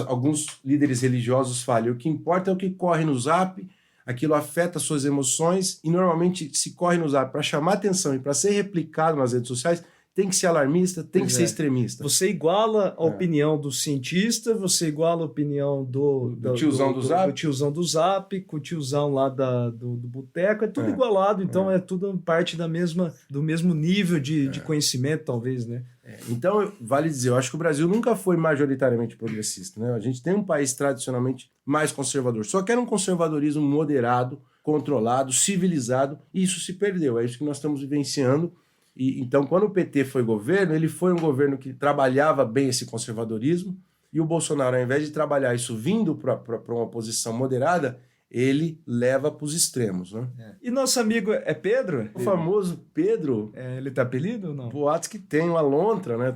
alguns líderes religiosos falem. O que importa é o que corre no Zap, aquilo afeta suas emoções e normalmente se corre no Zap para chamar atenção e para ser replicado nas redes sociais, tem que ser alarmista, tem que ser extremista. Você iguala a opinião do cientista, você iguala a opinião do tiozão do Zap. Do tiozão do Zap, com o tiozão lá do boteco, é tudo igualado, então é tudo parte do mesmo nível de conhecimento, talvez, né? Então, vale dizer, eu acho que o Brasil nunca foi majoritariamente progressista, né? A gente tem um país tradicionalmente mais conservador, só que era um conservadorismo moderado, controlado, civilizado, e isso se perdeu, é isso que nós estamos vivenciando. Então, quando o PT foi governo, ele foi um governo que trabalhava bem esse conservadorismo, e o Bolsonaro, ao invés de trabalhar isso vindo para uma posição moderada, ele leva para os extremos, né? E nosso amigo é Pedro? O famoso Pedro. Ele tá apelido ou não? Boatos que tem uma lontra, né?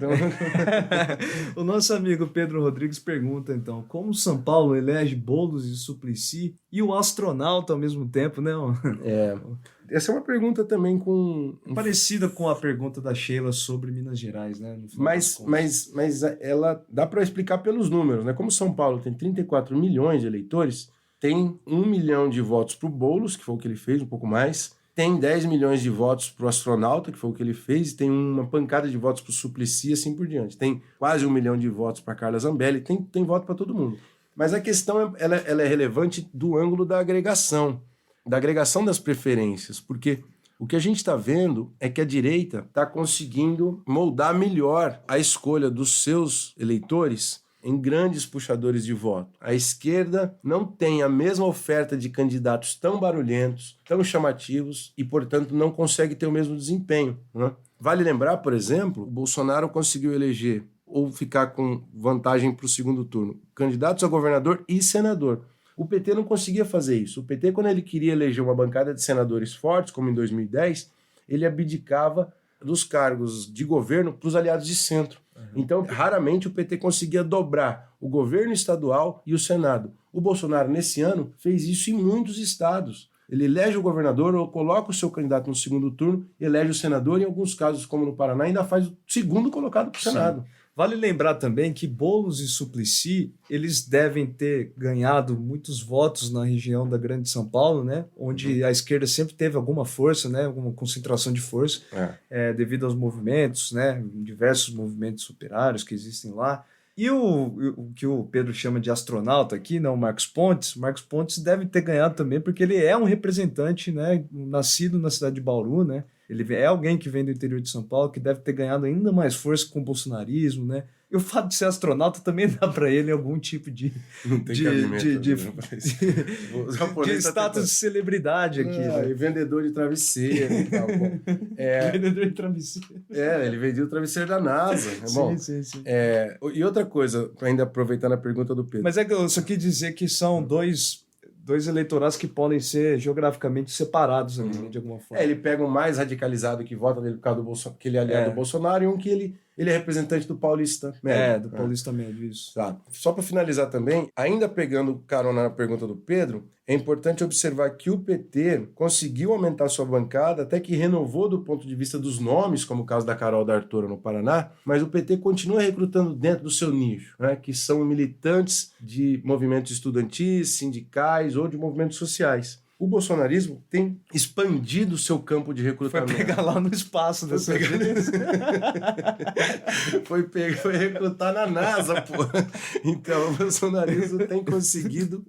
O nosso amigo Pedro Rodrigues pergunta, então, como São Paulo elege Boulos e Suplicy e o astronauta ao mesmo tempo, né? Essa é uma pergunta também parecida com a pergunta da Sheila sobre Minas Gerais, né? Mas ela dá para explicar pelos números, né? Como São Paulo tem 34 milhões de eleitores, tem 1 milhão de votos para o Boulos, que foi o que ele fez, um pouco mais. Tem 10 milhões de votos para o astronauta, que foi o que ele fez. E tem uma pancada de votos para o Suplicy, assim por diante. Tem quase 1 milhão de votos para Carla Zambelli. Tem voto para todo mundo. Mas a questão ela é relevante do ângulo da agregação das preferências. Porque o que a gente está vendo é que a direita está conseguindo moldar melhor a escolha dos seus eleitores em grandes puxadores de voto. A esquerda não tem a mesma oferta de candidatos tão barulhentos, tão chamativos e, portanto, não consegue ter o mesmo desempenho, né? Vale lembrar, por exemplo, o Bolsonaro conseguiu eleger ou ficar com vantagem para o segundo turno candidatos a governador e senador. O PT não conseguia fazer isso. O PT, quando ele queria eleger uma bancada de senadores fortes, como em 2010, ele abdicava dos cargos de governo para os aliados de centro. Então, raramente o PT conseguia dobrar o governo estadual e o Senado. O Bolsonaro, nesse ano, fez isso em muitos estados. Ele elege o governador ou coloca o seu candidato no segundo turno, elege o senador, e em alguns casos, como no Paraná, ainda faz o segundo colocado para o Senado. Vale lembrar também que Boulos e Suplicy, eles devem ter ganhado muitos votos na região da Grande São Paulo, né? Onde a esquerda sempre teve alguma força, né? Alguma concentração de força, devido aos movimentos, né? Diversos movimentos operários que existem lá. E o que o Pedro chama de astronauta aqui, né? O Marcos Pontes deve ter ganhado também, porque ele é um representante, né? Nascido na cidade de Bauru, né? Ele é alguém que vem do interior de São Paulo, que deve ter ganhado ainda mais força com o bolsonarismo, né? E o fato de ser astronauta também dá para ele algum tipo de status de celebridade aqui. E vendedor de travesseiro e tal. Vendedor de travesseiro. Ele vendia o travesseiro da NASA. Sim. E outra coisa, ainda aproveitando a pergunta do Pedro. Mas é que eu só quis dizer que são dois eleitorados que podem ser geograficamente separados ali, né, de alguma forma. Ele pega um mais radicalizado que vota nele por causa do Bolsonaro, que ele é aliado do Bolsonaro, e um que ele é representante do paulista médio. Do paulista médio, isso. Tá. Só para finalizar também, ainda pegando carona na pergunta do Pedro, é importante observar que o PT conseguiu aumentar sua bancada, até que renovou do ponto de vista dos nomes, como o caso da Carol D'Artoro no Paraná, mas o PT continua recrutando dentro do seu nicho, né, que são militantes de movimentos estudantis, sindicais ou de movimentos sociais. O bolsonarismo tem expandido o seu campo de recrutamento. Foi pegar lá no espaço dessa vez. Foi recrutar na NASA, pô. Então, o bolsonarismo tem conseguido...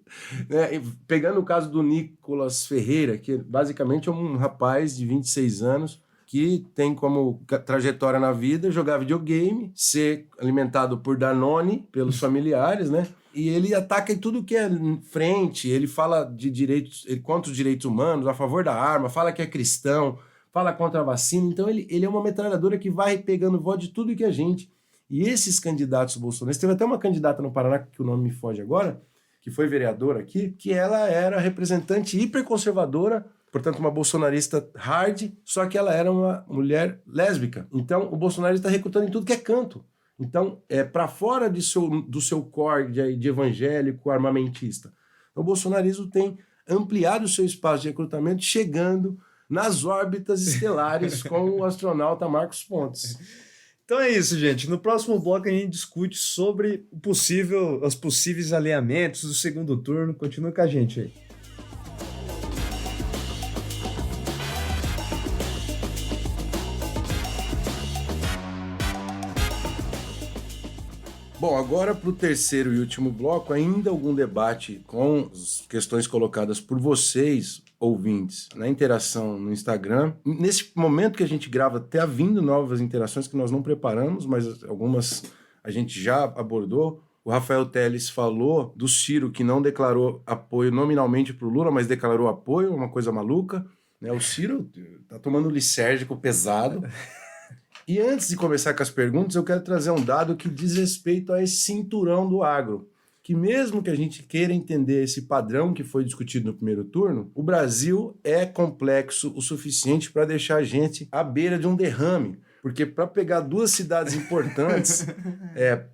Né, pegando o caso do Nicolas Ferreira, que basicamente é um rapaz de 26 anos, que tem como trajetória na vida jogar videogame, ser alimentado por Danone, pelos familiares, né? E ele ataca em tudo que é frente, ele fala de direitos, contra os direitos humanos, a favor da arma, fala que é cristão, fala contra a vacina. Então ele é uma metralhadora que vai pegando voto de tudo que é gente. E esses candidatos bolsonaristas, teve até uma candidata no Paraná, que o nome me foge agora, que foi vereadora aqui, que ela era representante hiperconservadora, portanto uma bolsonarista hard, só que ela era uma mulher lésbica. Então o Bolsonaro está recrutando em tudo que é canto. Então, para fora do seu core de evangélico armamentista. O bolsonarismo tem ampliado o seu espaço de recrutamento, chegando nas órbitas estelares com o astronauta Marcos Pontes. Então é isso, gente. No próximo bloco a gente discute sobre os possíveis alinhamentos do segundo turno. Continua com a gente aí. Bom, agora para o terceiro e último bloco, ainda algum debate com as questões colocadas por vocês, ouvintes, na interação no Instagram. Nesse momento que a gente grava, está vindo novas interações que nós não preparamos, mas algumas a gente já abordou. O Rafael Teles falou do Ciro, que não declarou apoio nominalmente para o Lula, mas declarou apoio, uma coisa maluca. Né? O Ciro está tomando lisérgico pesado. E antes de começar com as perguntas, eu quero trazer um dado que diz respeito a esse cinturão do agro. Que mesmo que a gente queira entender esse padrão que foi discutido no primeiro turno, o Brasil é complexo o suficiente para deixar a gente à beira de um derrame. Porque para pegar duas cidades importantes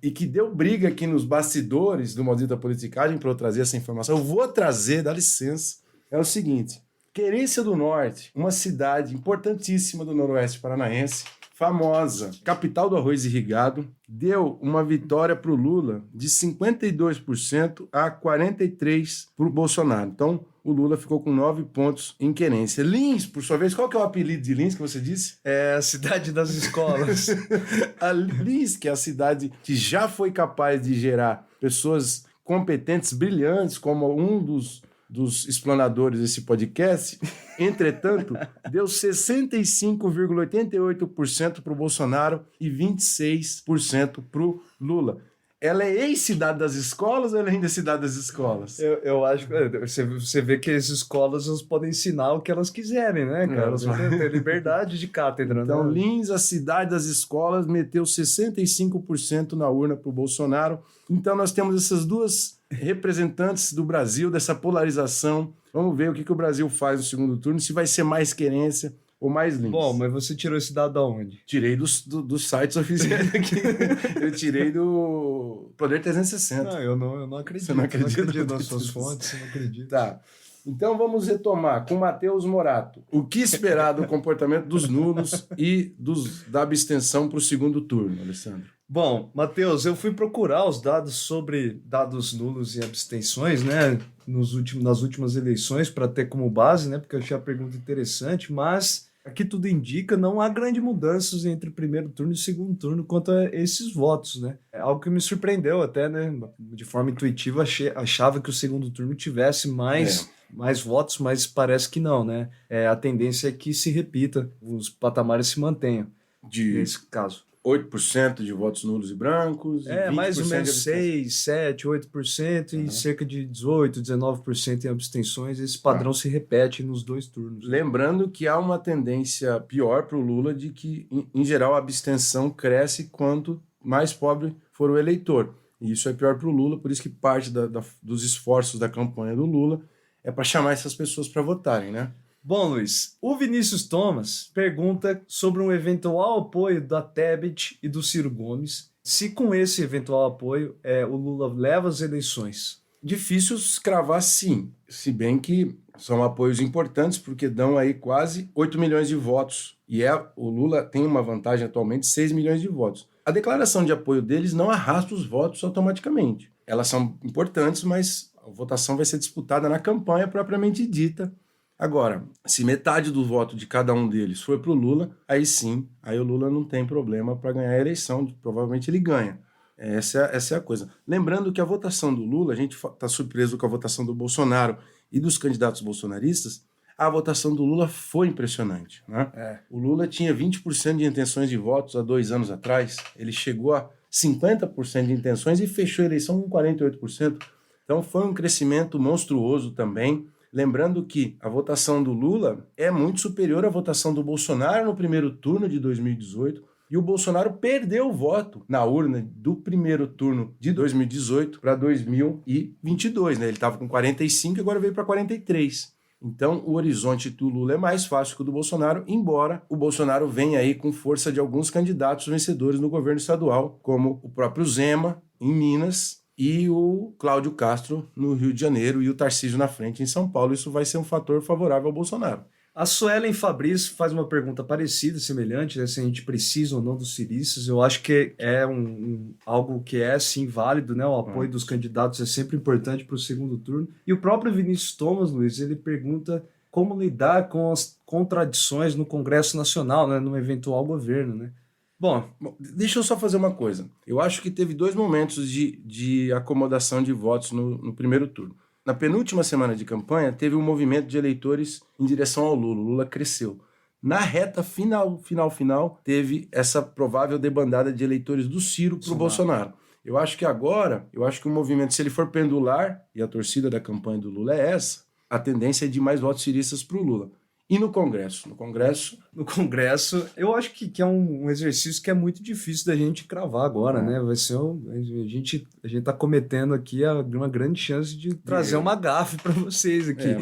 e que deu briga aqui nos bastidores do Maldita Politicagem para eu trazer essa informação, eu vou trazer, dá licença, é o seguinte. Querência do Norte, uma cidade importantíssima do Noroeste Paranaense, famosa, capital do arroz irrigado, deu uma vitória para o Lula de 52% a 43% para o Bolsonaro. Então, o Lula ficou com 9 pontos em querência. Lins, por sua vez, qual que é o apelido de Lins que você disse? É a cidade das escolas. A Lins, que é a cidade que já foi capaz de gerar pessoas competentes, brilhantes, como um dos explanadores desse podcast, entretanto, deu 65,88% para o Bolsonaro e 26% para o Lula. Ela é ex-cidade das escolas ou ela ainda é cidade das escolas? Eu acho que você vê que as escolas elas podem ensinar o que elas quiserem, né, cara? Elas têm liberdade de cátedra. Então, né? Lins, a cidade das escolas, meteu 65% na urna para o Bolsonaro. Então, nós temos essas duas representantes do Brasil, dessa polarização. Vamos ver o que o Brasil faz no segundo turno, se vai ser mais querência, ou mais links. Bom, mas você tirou esse dado da onde? Tirei dos sites oficiais aqui. Eu tirei do Poder 360. Não, eu não acredito. Você não acredita? Eu não acredito nas suas fontes, eu não acredito. Tá. Então vamos retomar com Matheus Morato. O que esperar do comportamento dos nulos e da abstenção para o segundo turno, Alessandro? Bom, Matheus, eu fui procurar os dados sobre dados nulos e abstenções, né, nas últimas eleições, para ter como base, né, porque eu achei a pergunta interessante, mas aqui tudo indica não há grandes mudanças entre o primeiro turno e o segundo turno quanto a esses votos, né? É algo que me surpreendeu até, né? De forma intuitiva, achava que o segundo turno tivesse mais votos, mas parece que não, né? A tendência é que se repita, os patamares se mantenham nesse caso. 8% de votos nulos e brancos. E 20% mais ou menos 6, 7, 8% e cerca de 18, 19% em abstenções. Esse padrão se repete nos dois turnos. Lembrando que há uma tendência pior para o Lula de que, em geral, a abstenção cresce quanto mais pobre for o eleitor. E isso é pior para o Lula, por isso que parte dos esforços da campanha do Lula é para chamar essas pessoas para votarem, né? Bom, Luiz, o Vinícius Thomas pergunta sobre um eventual apoio da Tebet e do Ciro Gomes. Se com esse eventual apoio o Lula leva as eleições? Difícil cravar sim, se bem que são apoios importantes porque dão aí quase 8 milhões de votos. E o Lula tem uma vantagem atualmente de 6 milhões de votos. A declaração de apoio deles não arrasta os votos automaticamente. Elas são importantes, mas a votação vai ser disputada na campanha propriamente dita. Agora, se metade do voto de cada um deles for para o Lula, aí sim, aí o Lula não tem problema para ganhar a eleição, provavelmente ele ganha. Essa é a coisa. Lembrando que a votação do Lula, a gente está surpreso com a votação do Bolsonaro e dos candidatos bolsonaristas, a votação do Lula foi impressionante, né? O Lula tinha 20% de intenções de votos há 2 anos atrás, ele chegou a 50% de intenções e fechou a eleição com 48%. Então foi um crescimento monstruoso também. Lembrando que a votação do Lula é muito superior à votação do Bolsonaro no primeiro turno de 2018 e o Bolsonaro perdeu o voto na urna do primeiro turno de 2018 para 2022, né? Ele estava com 45 e agora veio para 43. Então o horizonte do Lula é mais fácil que o do Bolsonaro, embora o Bolsonaro venha aí com força de alguns candidatos vencedores no governo estadual, como o próprio Zema em Minas, e o Cláudio Castro no Rio de Janeiro e o Tarcísio na frente em São Paulo. Isso vai ser um fator favorável ao Bolsonaro. A Suelen Fabrício faz uma pergunta parecida, semelhante, né, se a gente precisa ou não dos ciristas. Eu acho que é algo que é, sim, válido, né? O apoio dos candidatos é sempre importante para o segundo turno. E o próprio Vinícius Thomas, Luiz, ele pergunta como lidar com as contradições no Congresso Nacional, né, no eventual governo, né? Bom, deixa eu só fazer uma coisa. Eu acho que teve 2 momentos de acomodação de votos no primeiro turno. Na penúltima semana de campanha, teve um movimento de eleitores em direção ao Lula. O Lula cresceu. Na reta final, teve essa provável debandada de eleitores do Ciro para o Bolsonaro. Eu acho que o movimento, se ele for pendular, e a torcida da campanha do Lula é essa, a tendência é de mais votos ciristas para o Lula. E no Congresso? No Congresso, eu acho que é um exercício que é muito difícil da gente cravar agora, né? Vai ser a gente tá cometendo aqui uma grande chance de trazer uma gafe para vocês aqui.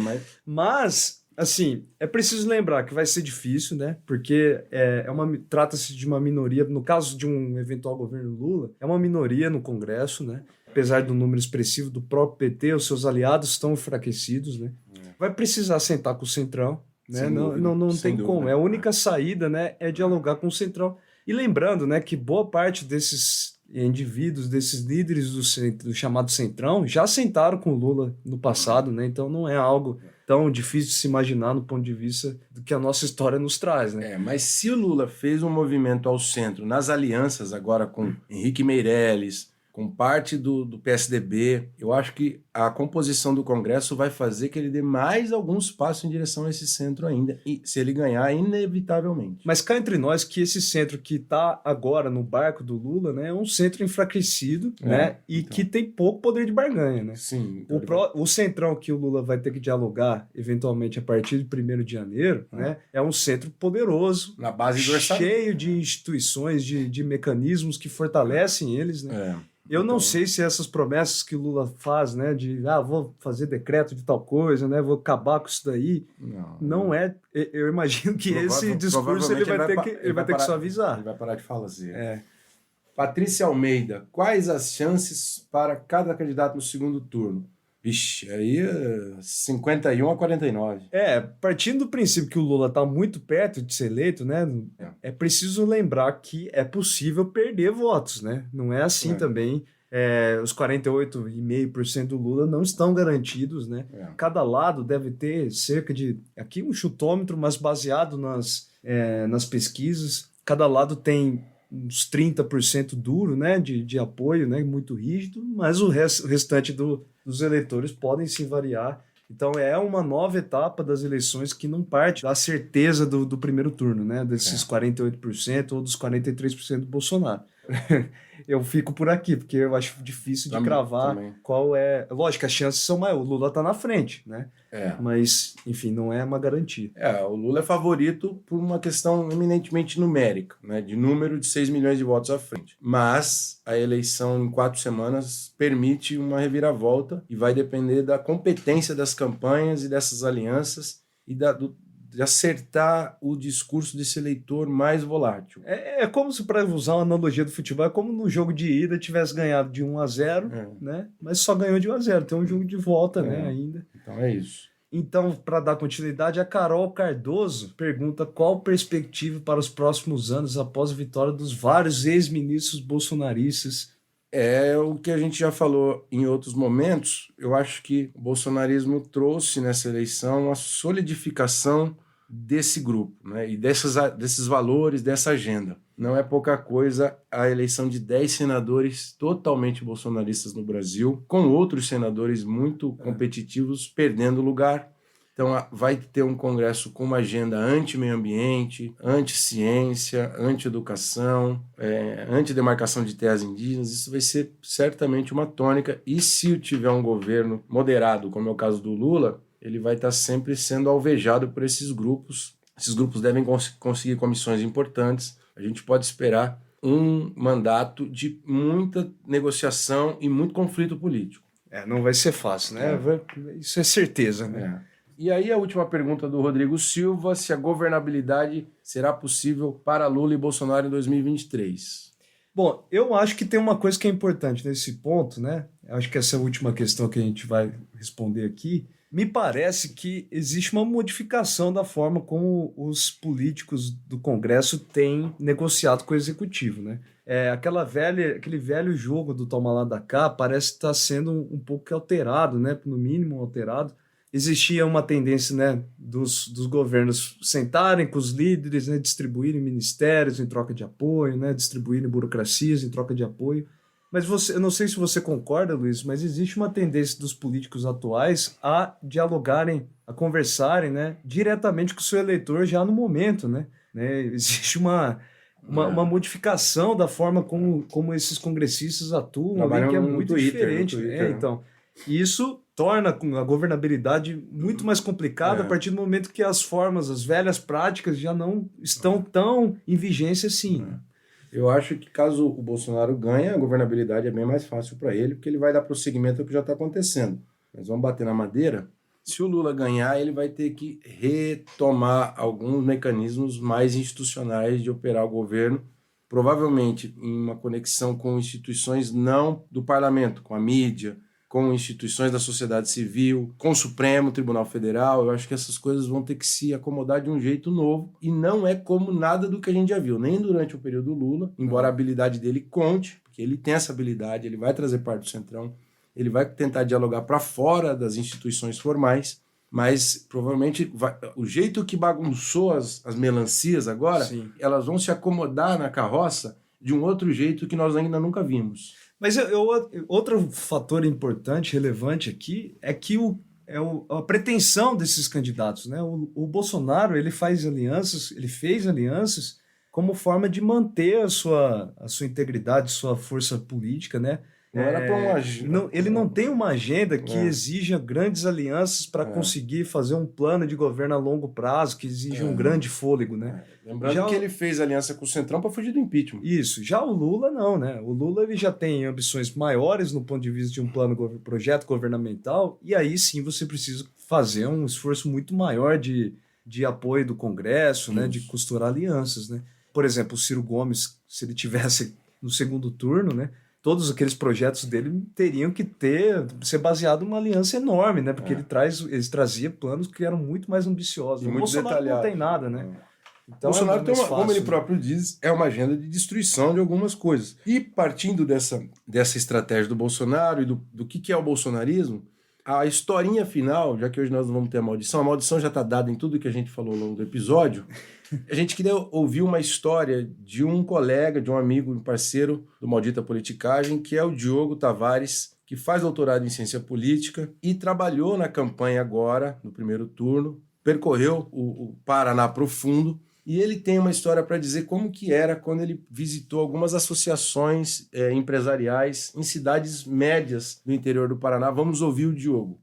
Mas, assim, é preciso lembrar que vai ser difícil, né? Porque trata-se de uma minoria, no caso de um eventual governo Lula, é uma minoria no Congresso, né? Apesar do número expressivo do próprio PT, os seus aliados estão enfraquecidos, né? Vai precisar sentar com o Centrão, né? Não tem como. A única saída, né, é dialogar com o Centrão. E lembrando, né, que boa parte desses indivíduos, desses líderes do chamado Centrão, já sentaram com o Lula no passado, né? Então não é algo tão difícil de se imaginar no ponto de vista do que a nossa história nos traz, né? Mas se o Lula fez um movimento ao centro, nas alianças agora com Henrique Meirelles, com parte do PSDB, eu acho que a composição do Congresso vai fazer que ele dê mais alguns passos em direção a esse centro ainda, e se ele ganhar, inevitavelmente. Mas cá entre nós que esse centro que está agora no barco do Lula, né, é um centro enfraquecido, né, e que tem pouco poder de barganha, né? Sim. O centrão que o Lula vai ter que dialogar, eventualmente, a partir de 1º de janeiro, né, é um centro poderoso, na base do orçamento, cheio de instituições, de mecanismos que fortalecem eles, né? Eu não Então, sei se essas promessas que o Lula faz, né, de vou fazer decreto de tal coisa, né, vou acabar com isso daí, não é. Eu imagino que esse discurso ele provavelmente vai ter que ele suavizar. vai parar de falar assim. É. Patrícia Almeida, quais as chances para cada candidato no segundo turno? Vixe, aí 51-49. Partindo do princípio que o Lula está muito perto de ser eleito, né, é preciso lembrar que é possível perder votos, né? Não é assim também. Os 48,5% do Lula não estão garantidos, né? Cada lado deve ter cerca de, aqui um chutômetro, mas baseado nas pesquisas, cada lado tem uns 30% duro, né, de apoio, né, muito rígido, mas o restante dos eleitores podem se variar. Então é uma nova etapa das eleições que não parte da certeza do primeiro turno, né, desses 48% ou dos 43% do Bolsonaro. Eu fico por aqui, porque eu acho difícil de cravar qual é... Lógico que as chances são maiores, o Lula está na frente, né? Mas, enfim, não é uma garantia. O Lula é favorito por uma questão eminentemente numérica, né, de número de 6 milhões de votos à frente. Mas a eleição em 4 semanas permite uma reviravolta e vai depender da competência das campanhas e dessas alianças e de acertar o discurso desse eleitor mais volátil. É como se, para usar uma analogia do futebol, é como no jogo de ida tivesse ganhado de 1-0, né? Mas só ganhou de 1-0. Tem um jogo de volta, né, ainda. Então é isso. Então, para dar continuidade, a Carol Cardoso pergunta qual perspectiva para os próximos anos após a vitória dos vários ex-ministros bolsonaristas. É o que a gente já falou em outros momentos. Eu acho que o bolsonarismo trouxe nessa eleição a solidificação desse grupo, né? E desses valores, dessa agenda. Não é pouca coisa a eleição de 10 senadores totalmente bolsonaristas no Brasil, com outros senadores muito competitivos perdendo lugar. Então vai ter um Congresso com uma agenda anti-meio ambiente, anti-ciência, anti-educação, anti-demarcação de terras indígenas. Isso vai ser certamente uma tônica. E se tiver um governo moderado, como é o caso do Lula, ele vai estar sempre sendo alvejado por esses grupos. Esses grupos devem conseguir comissões importantes. A gente pode esperar um mandato de muita negociação e muito conflito político. Não vai ser fácil, né? Isso é certeza, né? E aí a última pergunta do Rodrigo Silva, se a governabilidade será possível para Lula e Bolsonaro em 2023. Bom, eu acho que tem uma coisa que é importante nesse ponto, né? Eu acho que essa última questão que a gente vai responder aqui, me parece que existe uma modificação da forma como os políticos do Congresso têm negociado com o Executivo, né? Aquele velho jogo do toma lá da cá parece estar sendo um pouco alterado, né? No mínimo alterado. Existia uma tendência, né, dos governos sentarem com os líderes, né, distribuírem ministérios em troca de apoio, né, distribuírem burocracias em troca de apoio. Mas eu não sei se você concorda, Luiz, mas existe uma tendência dos políticos atuais a dialogarem, a conversarem, né, diretamente com o seu eleitor já no momento, né? Existe uma modificação da forma como esses congressistas atuam, ali, que é muito diferente. Então, isso torna a governabilidade muito mais complicada a partir do momento que as velhas práticas já não estão tão em vigência assim. Eu acho que caso o Bolsonaro ganhe, a governabilidade é bem mais fácil para ele, porque ele vai dar prosseguimento ao que já está acontecendo. Mas vamos bater na madeira. Se o Lula ganhar, ele vai ter que retomar alguns mecanismos mais institucionais de operar o governo, provavelmente em uma conexão com instituições não do parlamento, com a mídia, com instituições da sociedade civil, com o Supremo Tribunal Federal. Eu acho que essas coisas vão ter que se acomodar de um jeito novo e não é como nada do que a gente já viu, nem durante o período Lula, embora a habilidade dele conte, porque ele tem essa habilidade, ele vai trazer parte do Centrão, ele vai tentar dialogar para fora das instituições formais, mas provavelmente o jeito que bagunçou as melancias agora, elas vão se acomodar na carroça de um outro jeito que nós ainda nunca vimos. Mas outro fator importante, relevante aqui, é que a pretensão desses candidatos, né? O Bolsonaro ele fez alianças como forma de manter a sua integridade, sua força política, né? Não era para uma... Ele não tem uma agenda que exija grandes alianças para conseguir fazer um plano de governo a longo prazo, que exige um grande fôlego, né? Lembrando que ele fez aliança com o Centrão para fugir do impeachment. Isso. Já o Lula não, né? O Lula ele já tem ambições maiores no ponto de vista de um projeto governamental, e aí sim você precisa fazer um esforço muito maior de apoio do Congresso, né? De costurar alianças, né? Por exemplo, o Ciro Gomes, se ele tivesse no segundo turno, né? Todos aqueles projetos dele teriam que ser baseado numa aliança enorme, né? Porque ele trazia planos que eram muito mais ambiciosos. E o muito Bolsonaro detalhado. não tem nada, né? Então, Bolsonaro tem fácil, como ele próprio diz, é uma agenda de destruição de algumas coisas. E partindo dessa estratégia do Bolsonaro e do que é o bolsonarismo, a historinha final, já que hoje nós não vamos ter a maldição já está dada em tudo que a gente falou ao longo do episódio, a gente queria ouvir uma história de um colega, de um amigo, um parceiro do Maldita Politicagem, que é o Diogo Tavares, que faz doutorado em ciência política e trabalhou na campanha agora, no primeiro turno, percorreu o Paraná profundo, e ele tem uma história para dizer como que era quando ele visitou algumas associações empresariais em cidades médias do interior do Paraná. Vamos ouvir o Diogo.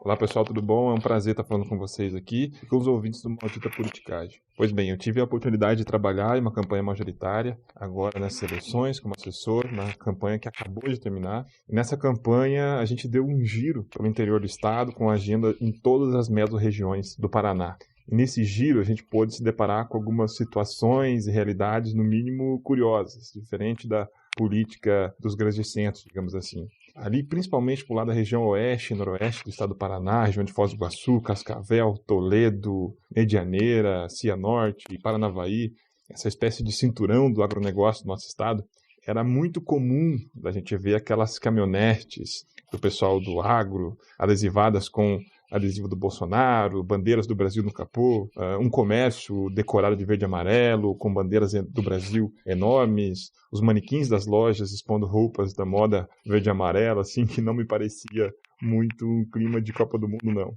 Olá pessoal, tudo bom? É um prazer estar falando com vocês aqui e com os ouvintes do Maldita Politicagem. Pois bem, eu tive a oportunidade de trabalhar em uma campanha majoritária, agora nessas eleições, como assessor, na campanha que acabou de terminar. E nessa campanha a gente deu um giro pelo interior do estado com agenda em todas as mesorregiões do Paraná. E nesse giro a gente pôde se deparar com algumas situações e realidades, no mínimo, curiosas, diferente da política dos grandes centros, digamos assim. Ali, principalmente por lá da região oeste e noroeste do estado do Paraná, região de Foz do Iguaçu, Cascavel, Toledo, Medianeira, Cianorte e Paranavaí, essa espécie de cinturão do agronegócio do nosso estado, era muito comum da gente ver aquelas caminhonetes do pessoal do agro, adesivadas com adesivo do Bolsonaro, bandeiras do Brasil no capô, um comércio decorado de verde e amarelo, com bandeiras do Brasil enormes, os manequins das lojas expondo roupas da moda verde e amarela, assim, que não me parecia muito um clima de Copa do Mundo, não.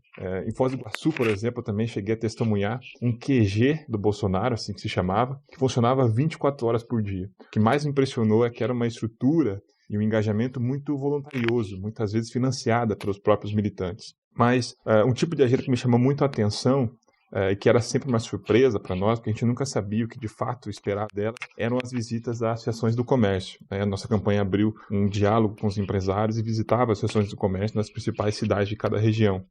Em Foz do Iguaçu, por exemplo, eu também cheguei a testemunhar um QG do Bolsonaro, assim que se chamava, que funcionava 24 horas por dia. O que mais me impressionou é que era uma estrutura e um engajamento muito voluntarioso, muitas vezes financiada pelos próprios militantes. Mas um tipo de agenda que me chamou muito a atenção e que era sempre uma surpresa para nós, porque a gente nunca sabia o que de fato esperar dela, eram as visitas às associações do comércio. A nossa campanha abriu um diálogo com os empresários e visitava as associações do comércio nas principais cidades de cada região.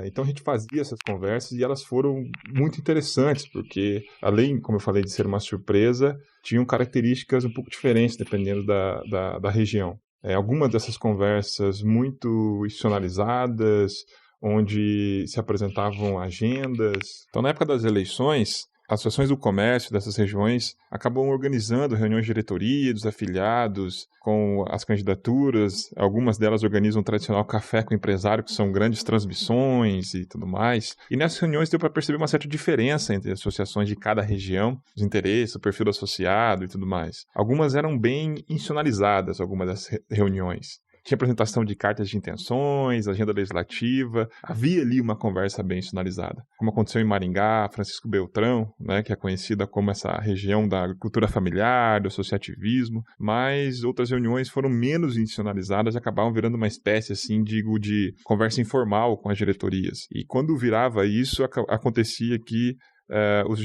Então a gente fazia essas conversas e elas foram muito interessantes, porque além, como eu falei, de ser uma surpresa, tinham características um pouco diferentes dependendo da região. Algumas dessas conversas muito institucionalizadas, onde se apresentavam agendas. Então, na época das eleições, as associações do comércio dessas regiões acabam organizando reuniões de diretoria dos afiliados com as candidaturas. Algumas delas organizam o tradicional café com o empresário, que são grandes transmissões e tudo mais. E nessas reuniões deu para perceber uma certa diferença entre as associações de cada região, os interesses, o perfil do associado e tudo mais. Algumas eram bem institucionalizadas, algumas dessas reuniões. Tinha apresentação de cartas de intenções, agenda legislativa, havia ali uma conversa bem institucionalizada. Como aconteceu em Maringá, Francisco Beltrão, né, que é conhecida como essa região da agricultura familiar, do associativismo, mas outras reuniões foram menos institucionalizadas e acabavam virando uma espécie, assim, digo, de conversa informal com as diretorias. E quando virava isso, acontecia que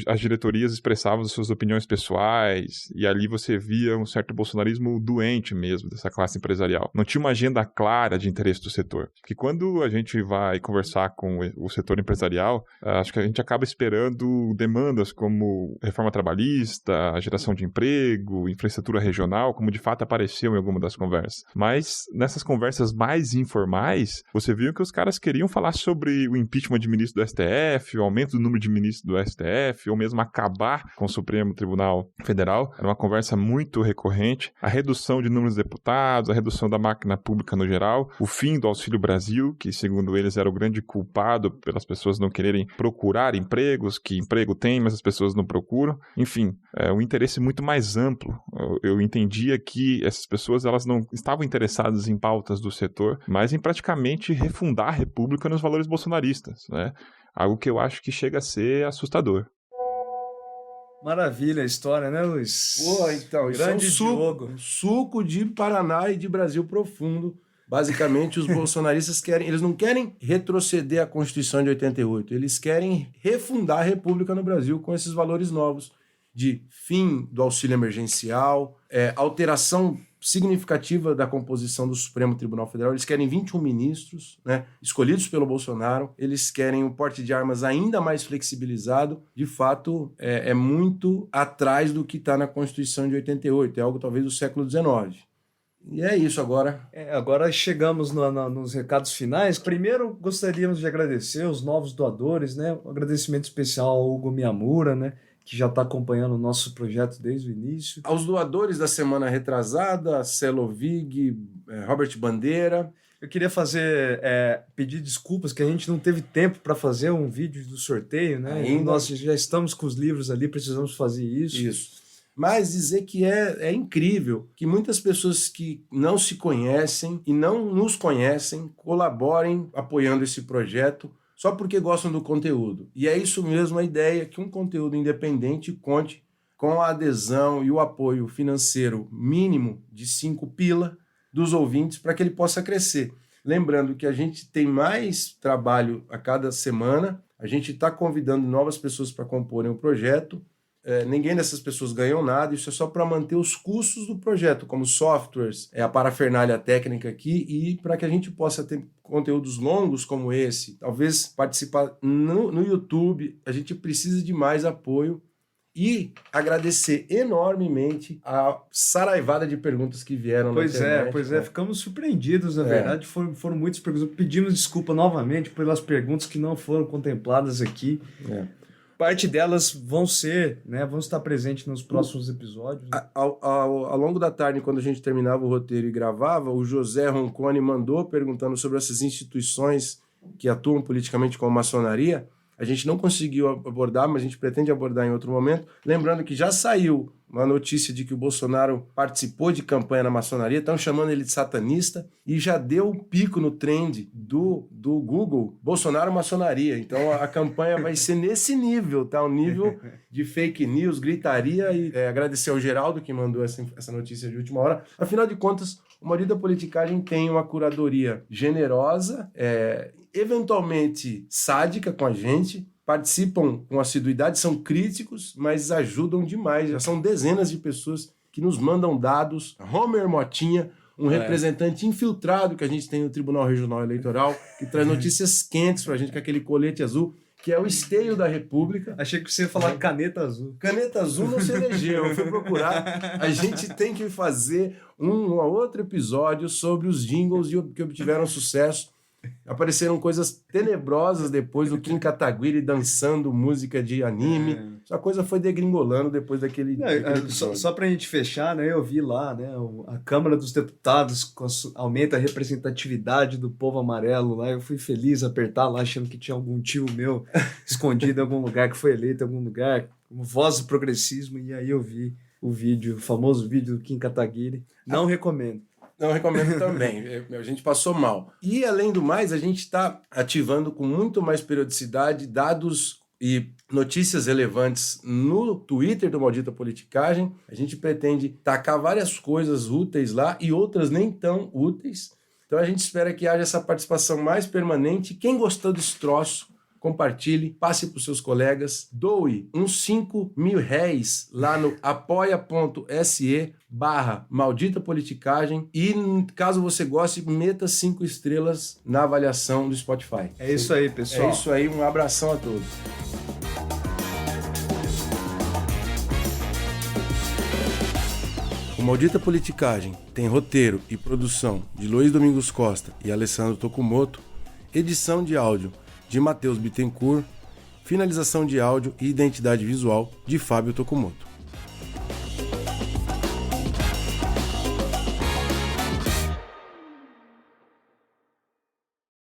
as diretorias expressavam as suas opiniões pessoais e ali você via um certo bolsonarismo doente mesmo dessa classe empresarial. Não tinha uma agenda clara de interesse do setor. Porque quando a gente vai conversar com o setor empresarial, acho que a gente acaba esperando demandas como reforma trabalhista, geração de emprego, infraestrutura regional, como de fato apareceu em alguma das conversas. Mas nessas conversas mais informais, você viu que os caras queriam falar sobre o impeachment de ministro do STF, o aumento do número de ministros do STF, ou mesmo acabar com o Supremo Tribunal Federal. Era uma conversa muito recorrente. A redução de números de deputados, a redução da máquina pública no geral, o fim do Auxílio Brasil, que segundo eles era o grande culpado pelas pessoas não quererem procurar empregos, que emprego tem, mas as pessoas não procuram. Enfim, um interesse muito mais amplo. Eu entendia que essas pessoas elas não estavam interessadas em pautas do setor, mas em praticamente refundar a República nos valores bolsonaristas, né? Algo que eu acho que chega a ser assustador. Maravilha a história, né, Luiz? Pô, então, isso Grande é um suco de Paraná e de Brasil profundo. Basicamente, os bolsonaristas eles não querem retroceder à Constituição de 88, eles querem refundar a República no Brasil com esses valores novos de fim do auxílio emergencial, alteração significativa da composição do Supremo Tribunal Federal. Eles querem 21 ministros, né, escolhidos pelo Bolsonaro. Eles querem um porte de armas ainda mais flexibilizado. De fato, é muito atrás do que está na Constituição de 88. É algo talvez do século XIX. E é isso agora. Agora chegamos nos recados finais. Primeiro, gostaríamos de agradecer os novos doadores, né? Um agradecimento especial ao Hugo Miyamura, né? Que já está acompanhando o nosso projeto desde o início. Aos doadores da semana retrasada, Celovig, Robert Bandeira. Eu queria pedir desculpas que a gente não teve tempo para fazer um vídeo do sorteio, né? Ainda. Nós já estamos com os livros ali, precisamos fazer isso. Isso. Mas dizer que é incrível que muitas pessoas que não se conhecem e não nos conhecem colaborem apoiando esse projeto só porque gostam do conteúdo. E é isso mesmo a ideia, que um conteúdo independente conte com a adesão e o apoio financeiro mínimo de 5 pila dos ouvintes para que ele possa crescer. Lembrando que a gente tem mais trabalho a cada semana, a gente está convidando novas pessoas para comporem o projeto. Ninguém dessas pessoas ganhou nada, isso é só para manter os custos do projeto, como softwares, a parafernália técnica aqui, e para que a gente possa ter conteúdos longos como esse, talvez participar no YouTube. A gente precisa de mais apoio e agradecer enormemente a saraivada de perguntas que vieram na internet. Pois é, ficamos surpreendidos, na verdade, foram muitas perguntas. Pedimos desculpa novamente pelas perguntas que não foram contempladas aqui. Parte delas vão estar presentes nos próximos episódios. Né? Ao longo da tarde, quando a gente terminava o roteiro e gravava, o José Roncone mandou perguntando sobre essas instituições que atuam politicamente com a maçonaria. A gente não conseguiu abordar, mas a gente pretende abordar em outro momento. Lembrando que já saiu uma notícia de que o Bolsonaro participou de campanha na maçonaria, estão chamando ele de satanista, e já deu um pico no trend do Google, Bolsonaro maçonaria. Então a campanha vai ser nesse nível, tá? Um nível de fake news, gritaria, e agradecer ao Geraldo que mandou essa notícia de última hora. Afinal de contas, o Maldita Politicagem tem uma curadoria generosa, eventualmente sádica com a gente, participam com assiduidade, são críticos, mas ajudam demais. Já são dezenas de pessoas que nos mandam dados. Homer Motinha, um representante infiltrado que a gente tem no Tribunal Regional Eleitoral, que traz notícias quentes pra gente com aquele colete azul, que é o esteio da República. Achei que você ia falar caneta azul. Caneta azul não se elegeu, eu fui procurar. A gente tem que fazer um outro episódio sobre os jingles que obtiveram sucesso. Apareceram coisas tenebrosas depois do Kim Kataguiri dançando música de anime. A coisa foi degringolando depois daquele só pra gente fechar, né? Eu vi lá, né? A Câmara dos Deputados aumenta a representatividade do povo amarelo lá. Eu fui feliz apertar lá, achando que tinha algum tio meu escondido em algum lugar, que foi eleito em algum lugar, como voz do progressismo, e aí eu vi o famoso vídeo do Kim Kataguiri. Não recomendo. Não recomendo também, a gente passou mal. E, além do mais, a gente está ativando com muito mais periodicidade dados e notícias relevantes no Twitter do Maldita Politicagem. A gente pretende tacar várias coisas úteis lá e outras nem tão úteis. Então a gente espera que haja essa participação mais permanente. Quem gostou desse troço, compartilhe, passe para os seus colegas, doe uns 5 mil réis lá no apoia.se/Maldita Politicagem, e caso você goste, meta 5 estrelas na avaliação do Spotify. É isso aí, pessoal. É isso aí, um abração a todos. O Maldita Politicagem tem roteiro e produção de Luiz Domingos Costa e Alessandro Tokumoto, edição de áudio de Matheus Bittencourt, finalização de áudio e identidade visual de Fábio Tokumoto.